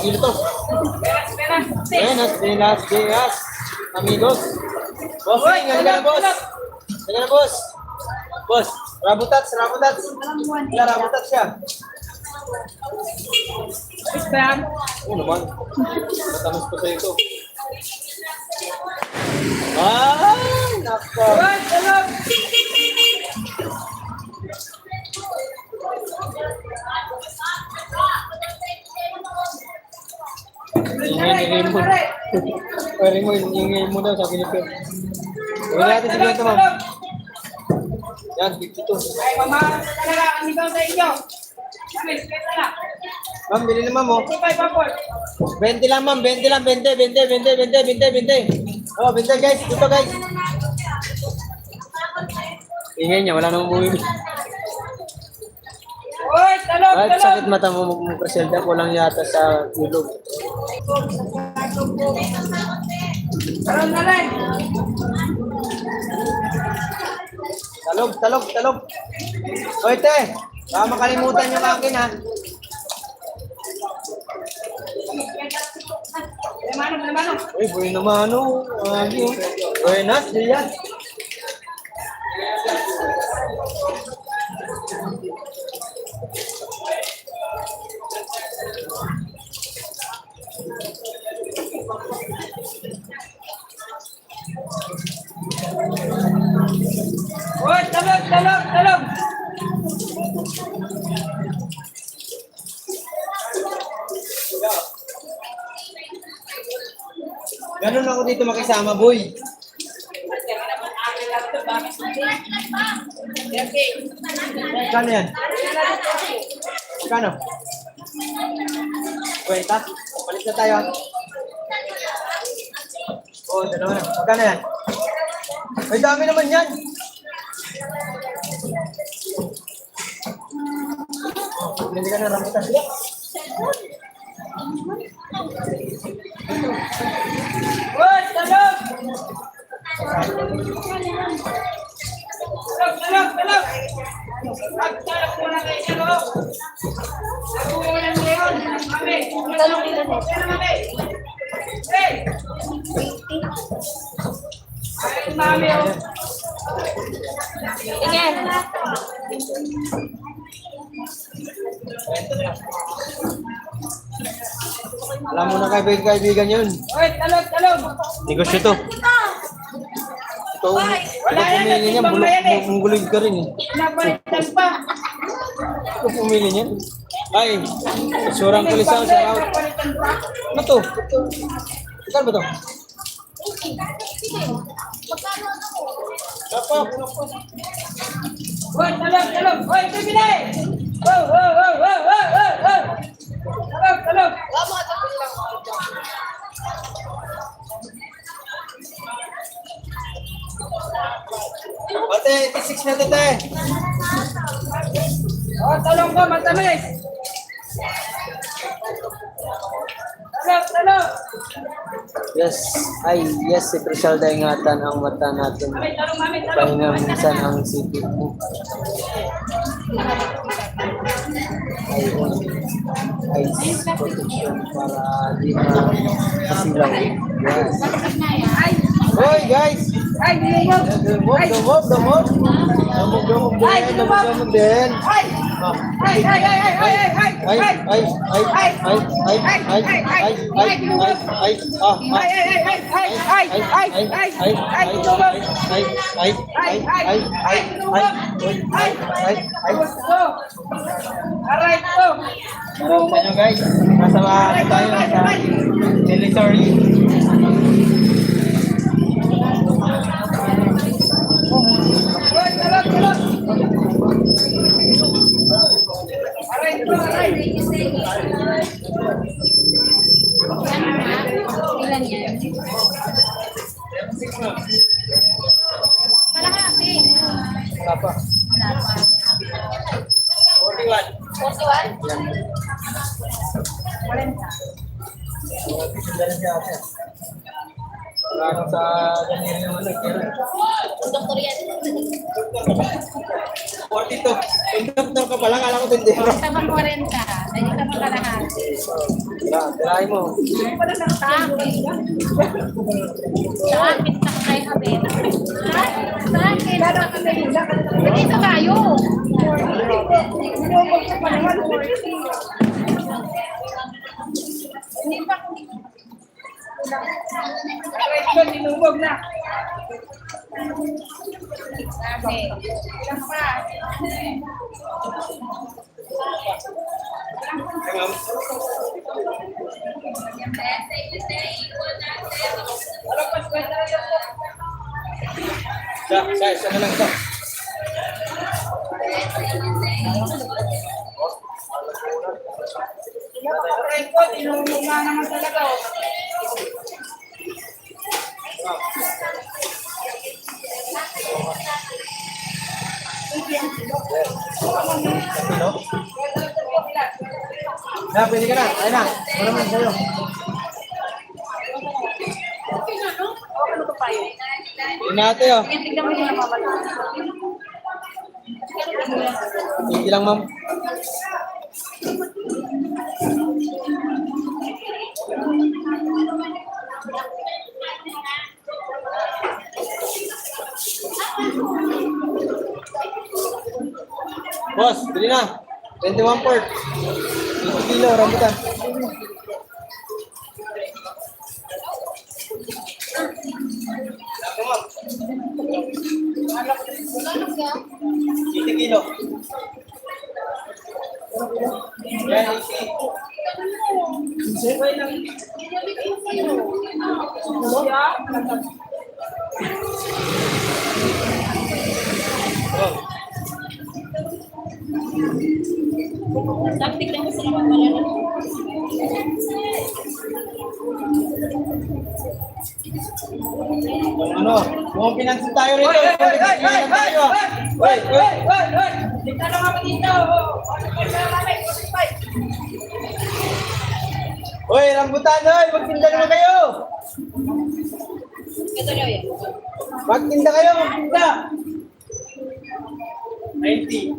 kilo to. Buenas. Amigos. Boss, halika na, boss. Halika na, boss. Boss, rabutats. Wala, rabutats siya. Isbam. Oo naman. Matamis ko sa ito. Ay, nako. Uy, talong. Ingay mo. Pwede mo, ingay mo daw, sabi ni Pep. Huwag natin sige ito, ma'am. Yan, 52. Ay, mamahal talaga ang ikaw sa inyo. Kami, kaya na. Ma'am, bili na ma'am, oh. 25 papol. 20 lang, ma'am. 20 lang, 20. Oh, 20 guys. Dito, guys. Ingay niya, wala nang umuwi. Uy, talong. Ay, sakit mata mo, Griselda. Kulang yata sa tulog. Talong na lang. Talog. Oy, te. Baka makalimutan yung akin, ha. Lemano. Uy, buhay naman, oh. Buenas, diyan. Uy, talong. Ganun ako dito makisama, boy. Kano yan? Kano? Kwenta? Palit na tayo. Oo, dalawa na. Magkano yan? Ay, dami naman yan. Hindi ka na rambutan. Uy, talong! Talong! Pagtalak mo na kayo siya, no? Ako mo lang ngayon. Mami! Talong nila na. Mami! Hey! Ay, mami, oh. Tingin. Alam mo na kaibigan yun. Uy, talong! Negosyo to. Ito, Wala yan, pumili niya, natimbang na yan eh. bulog ka rin eh. Napalitan pa. Ito pumili niya. Ay, surang pulisan, shout out. Napalitan pa. Ano to? Saan ba to? Apa? Uy, talong! Uy, bibili! Wow! Talong! Ate, 86 na to, te. Oh, talong ko, matamis! Talong! Yes. Ay, yes. Si Criselda, ingatan ang mata natin. Mami, talong! Pahinga minsan ang sipit mo. Ay, ice protection para di masilaw. Yes. Ay! Hoy, guys! Ay, dilumog! Dumog din. Ay! Aray ko! Sa inyo guys, nasa tayo sa military. Aray ko! Ilan yan? Kalahati. Wala pa. Wala pa. 41. 41? Wala sa ganyan yung ano. Doktor yan. 42. Indoktor ka pala, kala ko tindero. Tamang 40. Dahil ka mga kalahati. Tirahin mo. Sa akin. Sa akin na kay Habib. Sa akin. Dito tayo. Hindi pa Aray ko, dilumog na! sabi. Ilang pa? Isa na lang ito. Aray ko, dilumog na naman talaga. Oh. Kilo? Na, pwede ka na. Ayun na. Ano naman sa'yo? Yun natin oh. Tignan mo yung namamala. Hindi lang ma'am. Boss, bili na. 21 port. 80 kilo, rambutan. Ako ma'am. 80 kilo. Yan, 80. Oh. Tignan mo sa namamala. Kung pinansin tayo rito, pinansin tayo. Hoy, hoy. Dito lang ako dito. Ano kayo sa namin? 45. Hoy, rambutan, hoy. Magtinda naman kayo. Ito daw yan. Magtinda kayo, magtinda. 90.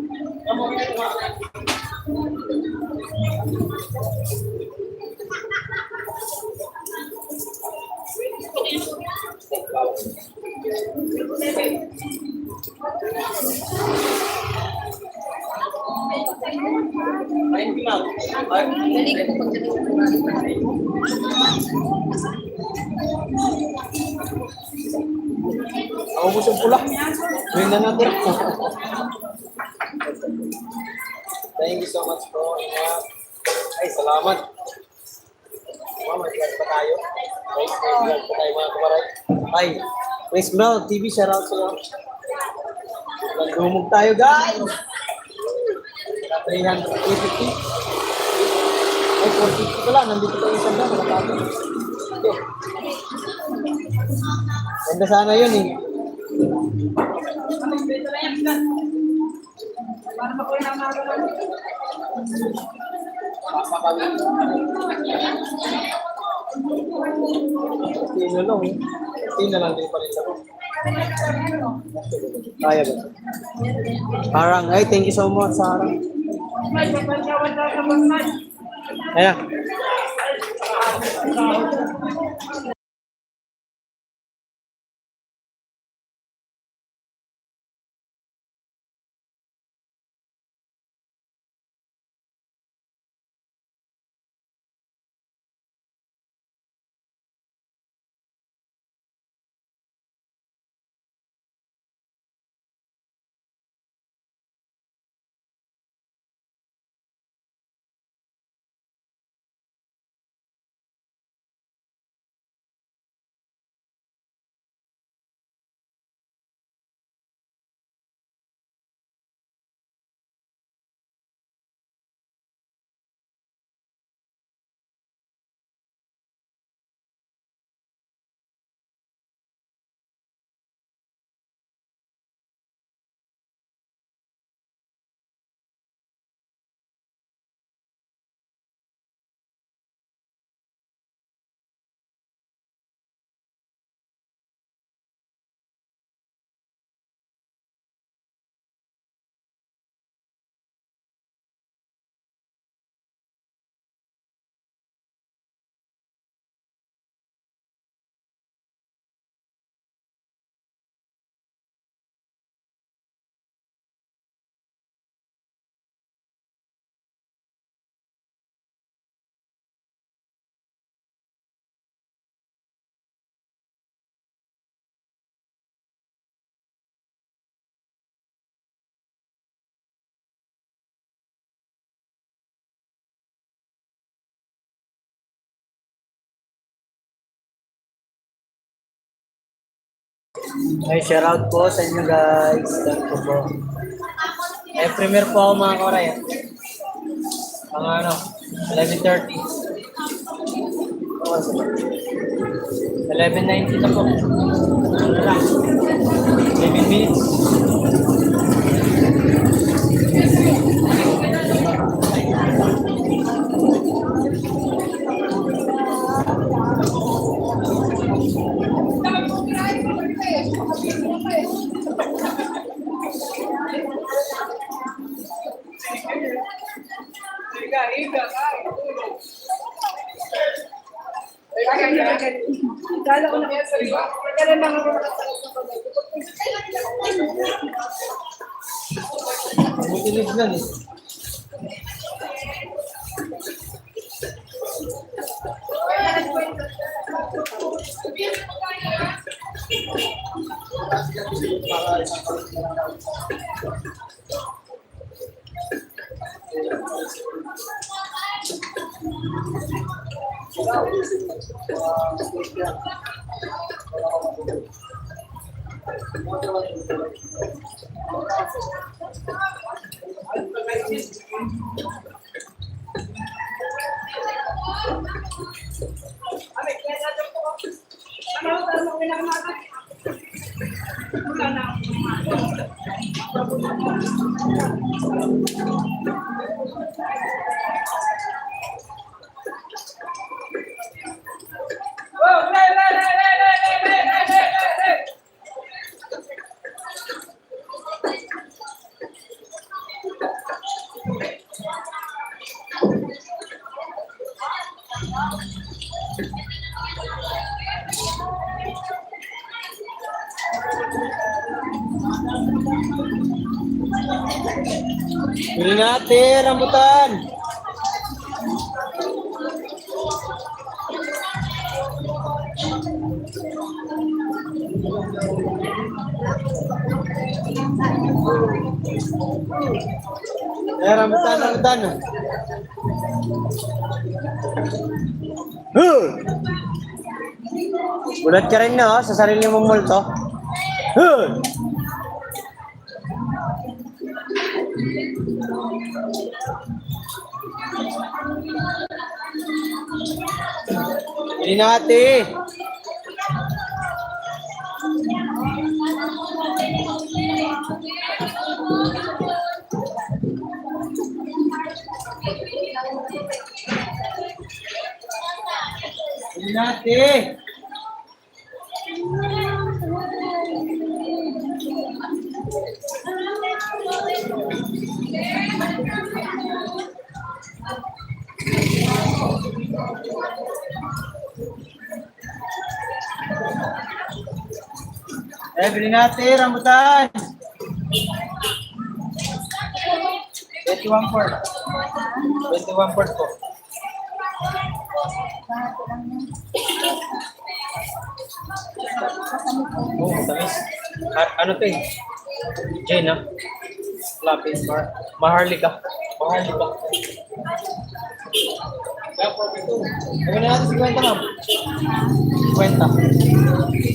Dali ko pagdating. Naubos yung pula. Yun na natin. Thank you so much po. Ingat. Ay, salamat. Mag-vlog pa tayo. Okay, mag-vlog pa tayo mga kumaray. Ay, Chris Brown, TV, shoutout sa iyo. Lumog tayo, guys! 350. Ay, 450 pala. Nandito tayo isang daan. Malapagod. Okay. Ganda sana yun eh. Sino lang eh. Sino lang din pa rin ako. Kaya ba? Harang. Ay, thank you so much, Harang. Ayan. Ay, shoutout po sa inyo guys. Thank you po. Ay, premiere po ako mga koray. Ang ano, 11:30. 11:90 na po. Ano lang? 11 minutes. Kala ko na kaya sa iba. Kaya lang ako Butilig lang eh. Bili natin, rambutan. Rambutan, rambutan. Gulat ka rin na, sa sarili mong multo. Bili natin. Bili natin. Bili natin, rambutan. 21 port. 21 port po. Oh, matamis. Ano to eh? Jane, ah? Lapis. Maharlika. Maharlika. Gawin na natin 50, ma'am. 50.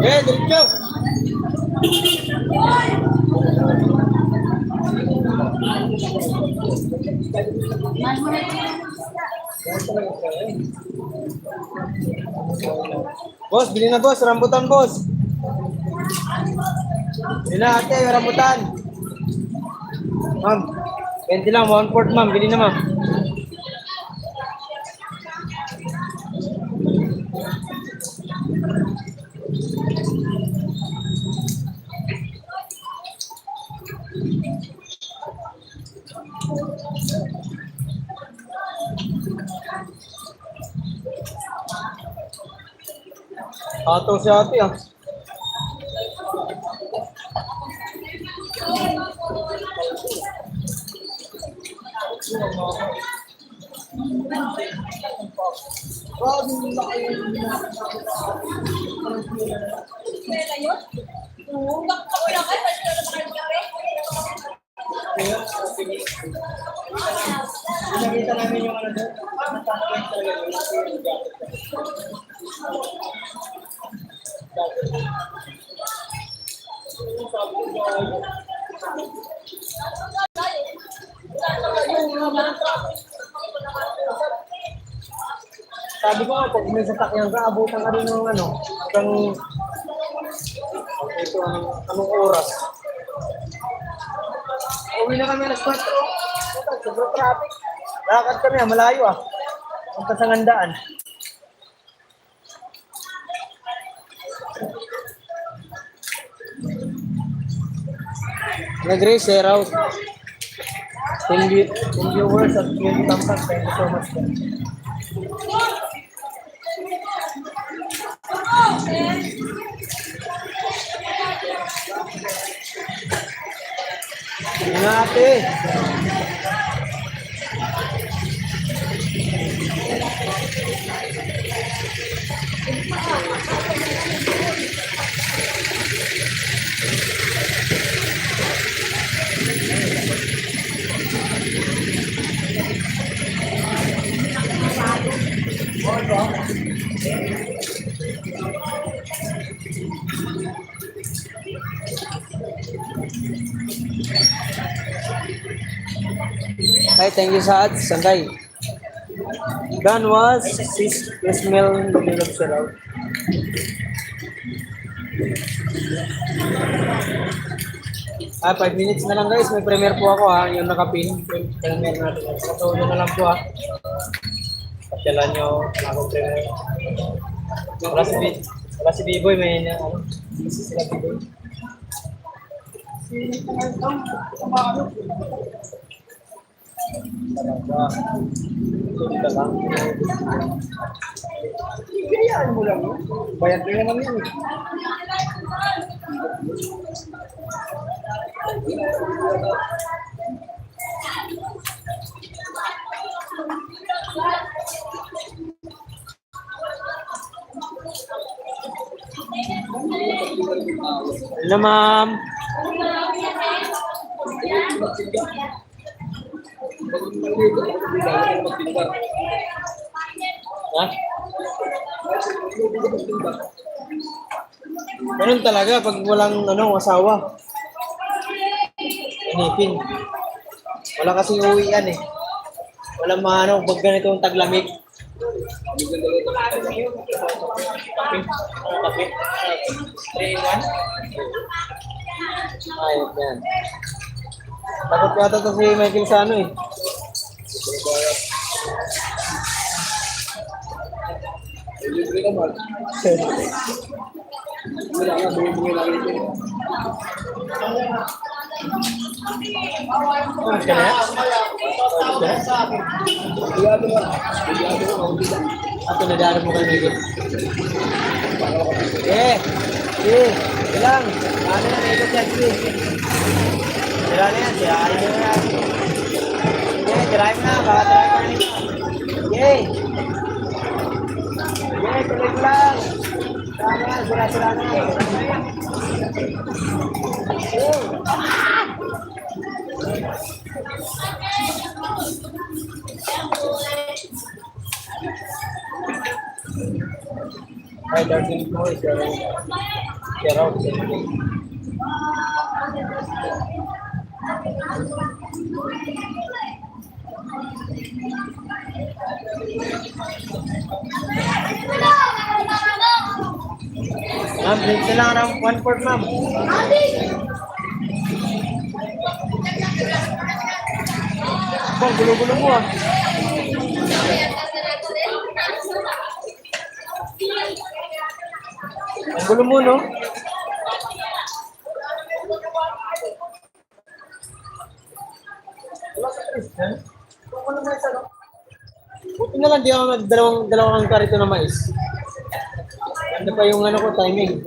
Diretso. Boss, bili na boss, rambutan boss. Bili na ate, rambutan. Ma'am, 20 lang, 1/4 ma'am, bili na ma'am. Ato si ate ah. Nakita namin yung ano doon. Sabi ko nga, pag may sasakyan ka, abutan ka rin ng ano, hanggang ito, anong oras. Uwi na kami alas 4. Sobrang traffic. Lakad kami, malayo ah. Punta sa Ngandaan. Nag-race, share out. Thank you, viewers at Kuya Tampak. Thank you so much. Ingate. Hi, thank you sa ads, Sangay. Gun was Ismail Manilog Saraw. Ah, 5 minutes na lang guys. May premiere po ako ha. Yung nakapin. Premiere natin. Patuloy na lang po ha. Patyalan nyo. Akong premiere. Wala si B-Boy. May ano. Kasi sila B-Boy. Talaga. Ito lang. Kayaan mo lang yun. Bayad na naman yun. Hello ma'am. Ha? Ganun talaga pag walang asawa. Inipin. Wala kasing uwian eh. Walang pag ganitong taglamig. Kape. 3-in-1? Ayos yan. Takot yata to si Michael sa eh. Libre naman. Wala nga, buhay lang ito. Mas ka na yan? Bigado mo. Ato na daan mo kay Michael. Ilang. Ano yan? Ikot yan. Sira na yan. Sirain mo na. Sirain mo na. Baka tirahin mo na nito. Tuloy mo lang. Sira na. Ay, darling mo. Share out. Ma'am, drink na lang ng 1/4 ma'am. Gulo-gulo mo ah. Ang gulo mo, no? Buti na lang, di ako dalawang karito na mais. Ano pa yung timing?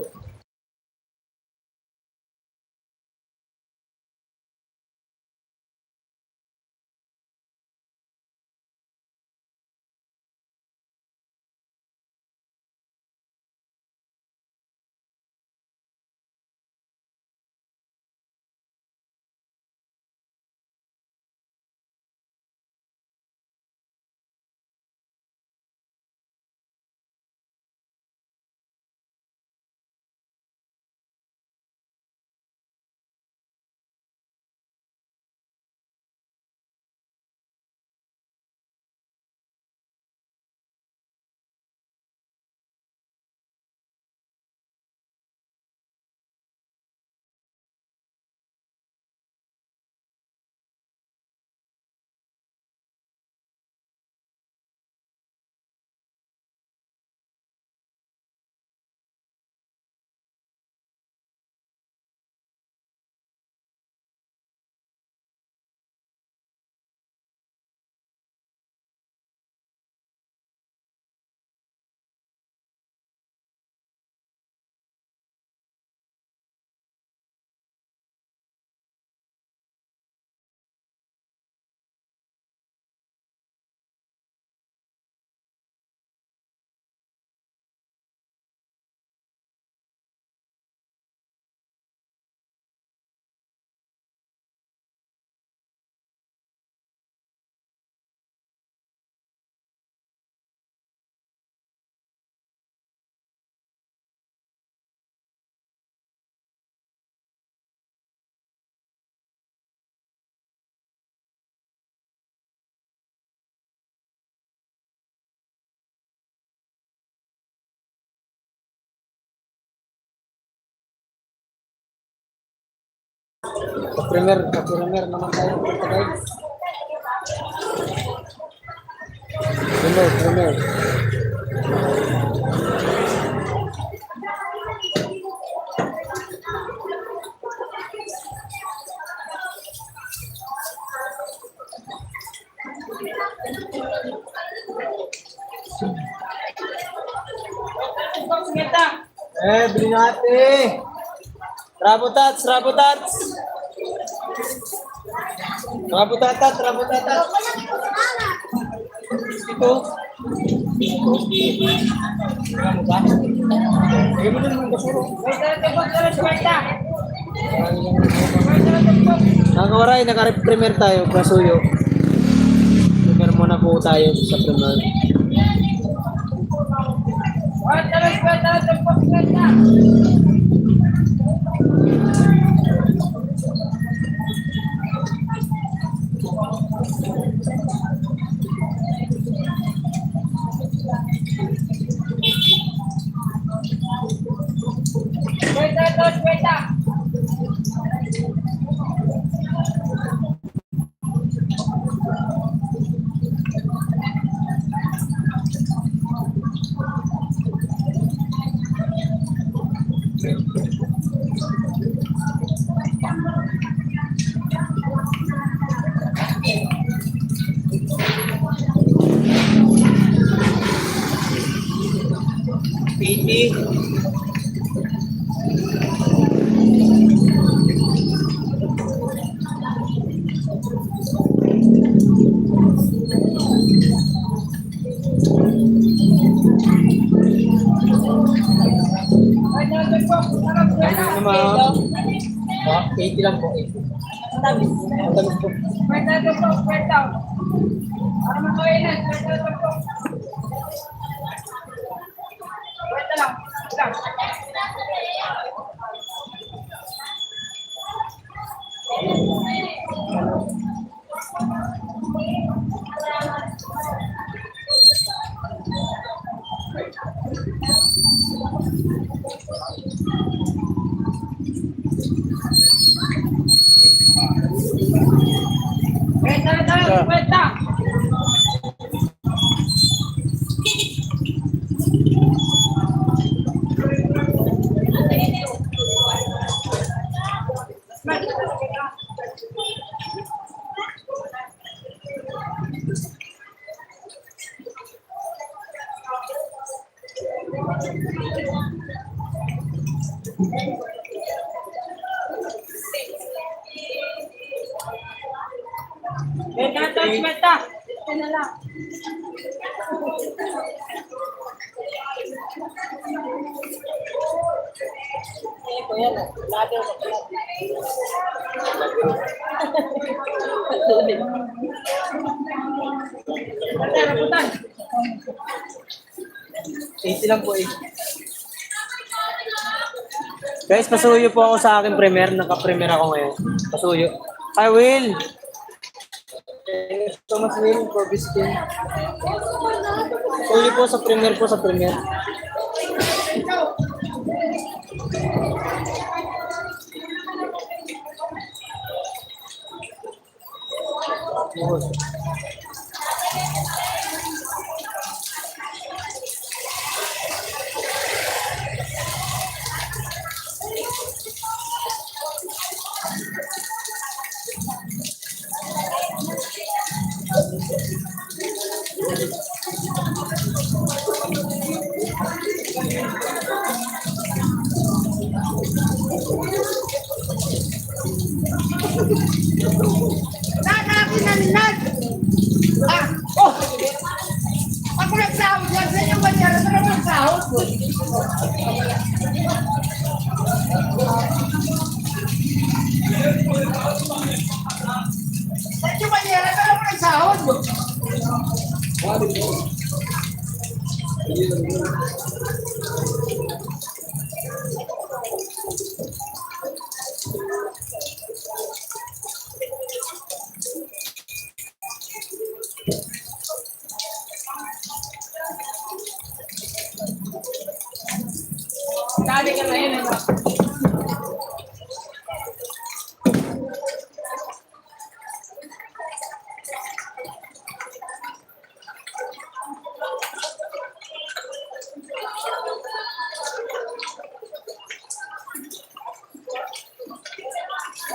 Sa premier naman tayo. Guys. Premier. Bili natin. Rabotats. Rabotatat. Ito. Nakawaray, naka-premier tayo. Pasuyo. Premier muna po tayo sa premier. PT. Ano naman? 80 lang po. 80. Ang tamis po. Lang po eh. Guys, pasuyo po ako sa aking premier. Naka-premier ako ngayon. Pasuyo. Hi, Will! Thank you so much, Will, for visiting. Pasuyo po sa premier Ako nagsahod yan sa inyo, banyara na naman sahod ko. Sa inyo, banyara na naman sahod ko. Dali ka na yun,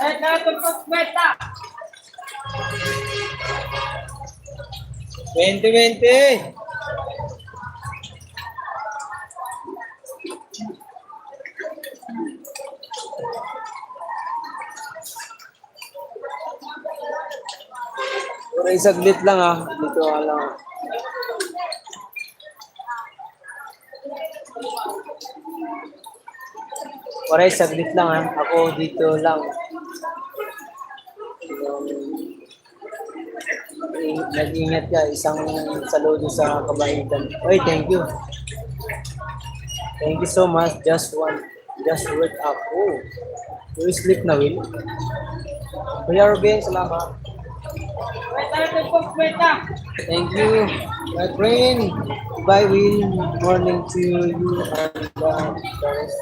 Ay, natin po, kwenta. 20-20. Pero saglit lang ah. Dito lang. Oray, saglit lang ah. Ako dito lang. Nag-ingat ka. Isang saludo sa kabaitan. Oy, thank you. Thank you so much. Just wake up. Oh. You sleep na, Will? Kuya Ruben, salamat. Kwenta natin po, kwenta. Thank you, my friend. Bye, Will. Morning to you and guys.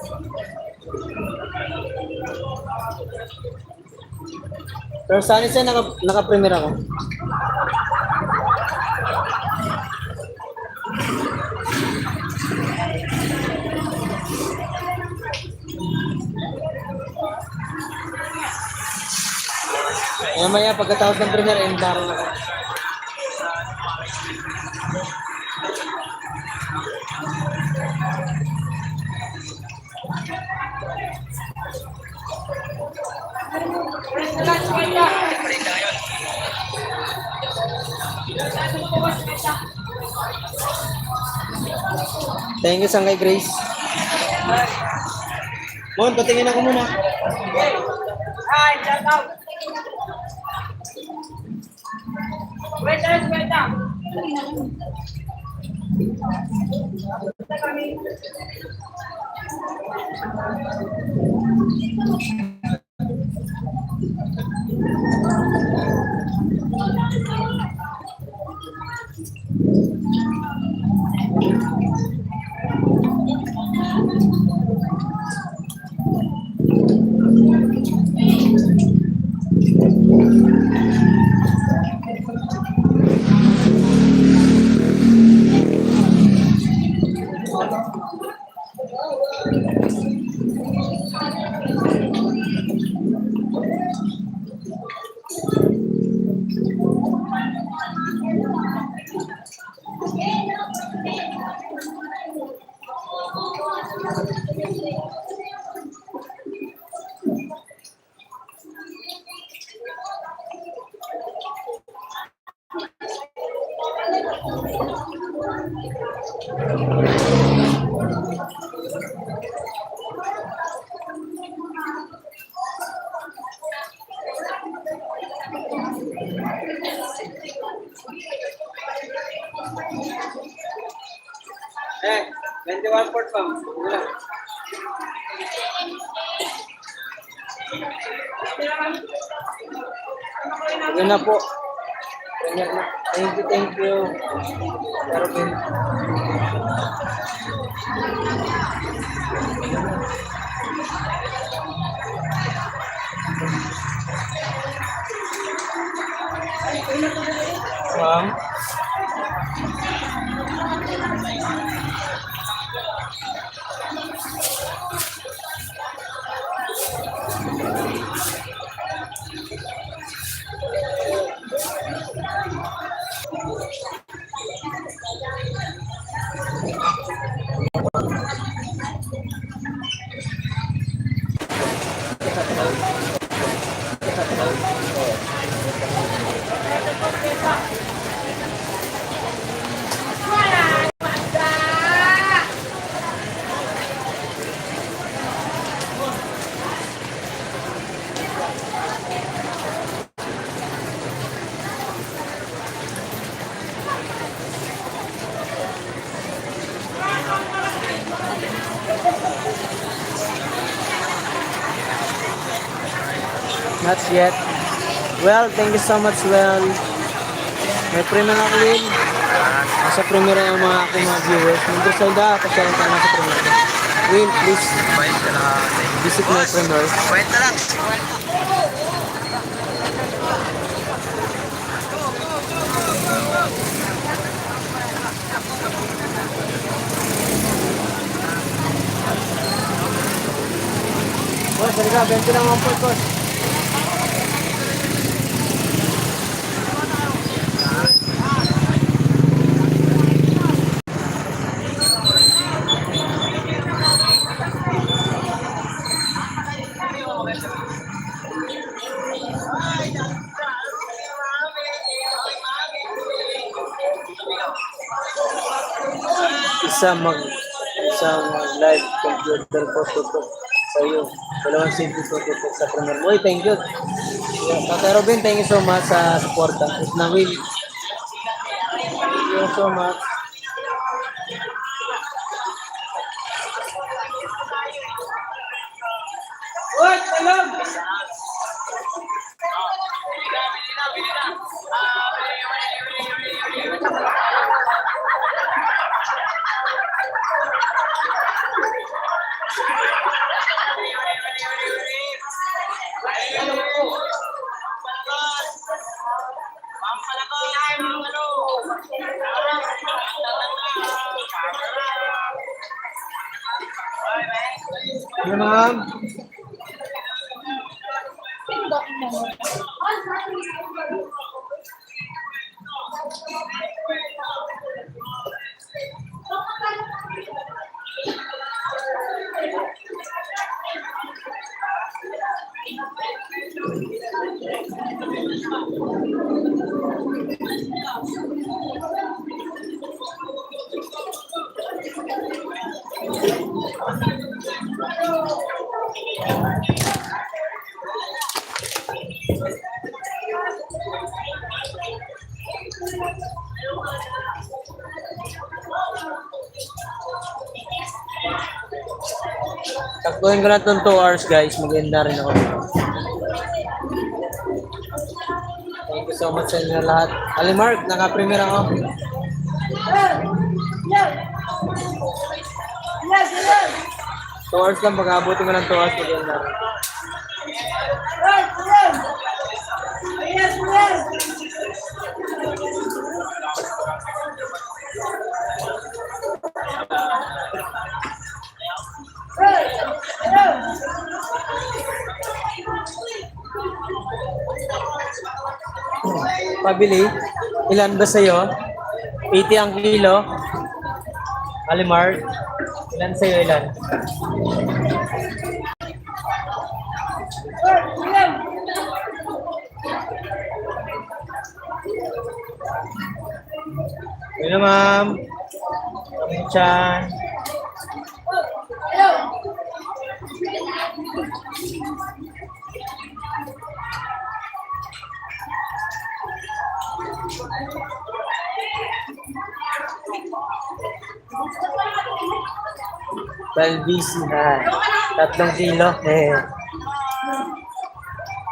Pero saan siya naka-premier ako? Mamaya pagkatapos ng premier, endaran ako. Kwenta lang, kwenta. Natin po, kwenta. Thank you, Sangay Grace. Mon, patingin ako muna. Ay, shout out. Kwenta lang, kwenta. Eh, 21 port ma'am. Wala. Sige na po. Premier na. Thank you, thank you. Pero ma'am. Not yet. Well, thank you so much, Well. May premiere ako, Will. Nasa premiere ang mga aking mga viewers. Nandun sa ida, pasyalan ka nasa premiere. Will, please visit my premiere. Kwenta lang. Boss, halika, 20 lang ang port, boss. isang live computer ko tutok sa iyo. 2 CD ko tutok sa premier mo. Uy, thank you. Tatay Robin, thank you so much sa support. At na Will. Thank you so much. Uy, talong! Ano ma'am? Takbuhin ko na itong 2 hours guys. Maganda rin ako. Thank you so much sa inyo lahat. Alimark, naka-premier ako. Yes, yes! 2 hours lang. Pag-abutin ko ng 2 hours. Maganda rin. Yes, yes! Yes, yes! Pabili. Ilan ba sa'yo? 80 ang kilo. Alimark. Ilan sa'yo? Ilan? Hello, ma'am. Chan. LBC na. 3 kilo.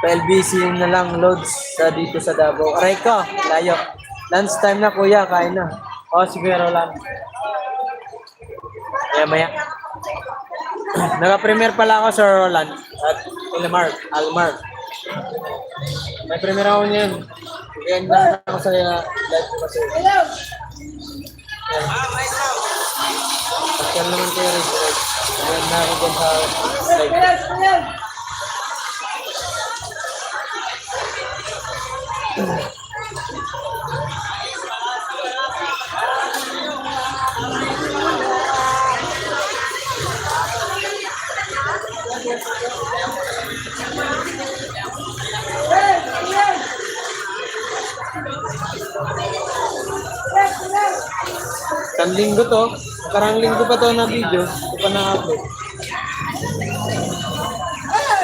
12BC na lang loads sa dito sa Davao. Aray ko, layo. Lunch time na kuya, kain na. O, sige Roland. Maya. Naka-premier pala ako Sir Roland. At Almark. May premier ako niyan. Ganda ako sa live ko kasi. Hello! Pasyan naman kayo rin. Ganda ako dyan sa live. Yes, yes! Isang linggo to. Karang linggo pa to na video. Ito pa na-upload.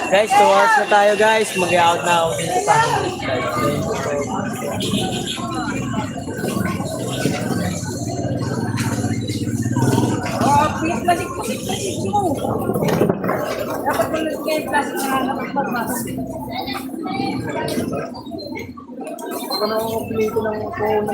Guys, 2 hours na tayo guys. Mag-out na ako dito sa akin. Balik mo. Dapat mo kayo klase na nakapagmasok. Ako na ako pilito ng phone.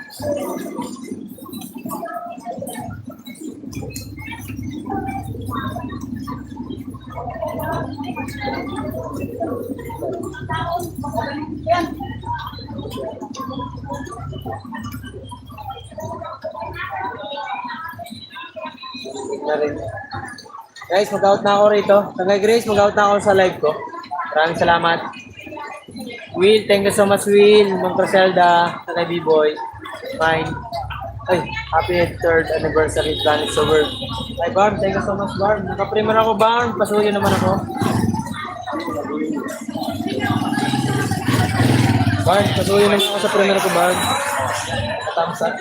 Na rin. Guys, mag-out na ako rito. Tagay Grace, mag-out na ako sa live ko. Maraming salamat. Will, thank you so much, Will. Mang Criselda, Tagay B-Boy. Mine. Ay, happy 3rd anniversary Planet sa World. Ay, Barn, thank you so much, Barn. Naka-primer ako, Barn. Pasuyo naman ako. Barn, pasuyo naman ako sa primer ko, Barn. Thumbs up.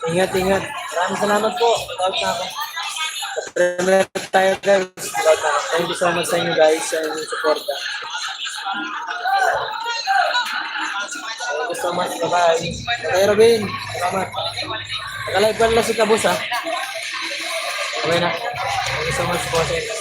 Ingat, ingat. Maraming salamat po. Out na ako. Premier tayo guys. Out na ako. Thank you so much sa inyo guys sa inyong suporta. Thank you so much. Bye-bye. Okay, Robin. Salamat. Nakalive pa lang si Kabus ha. Okay na. Thank you so much po sa inyo.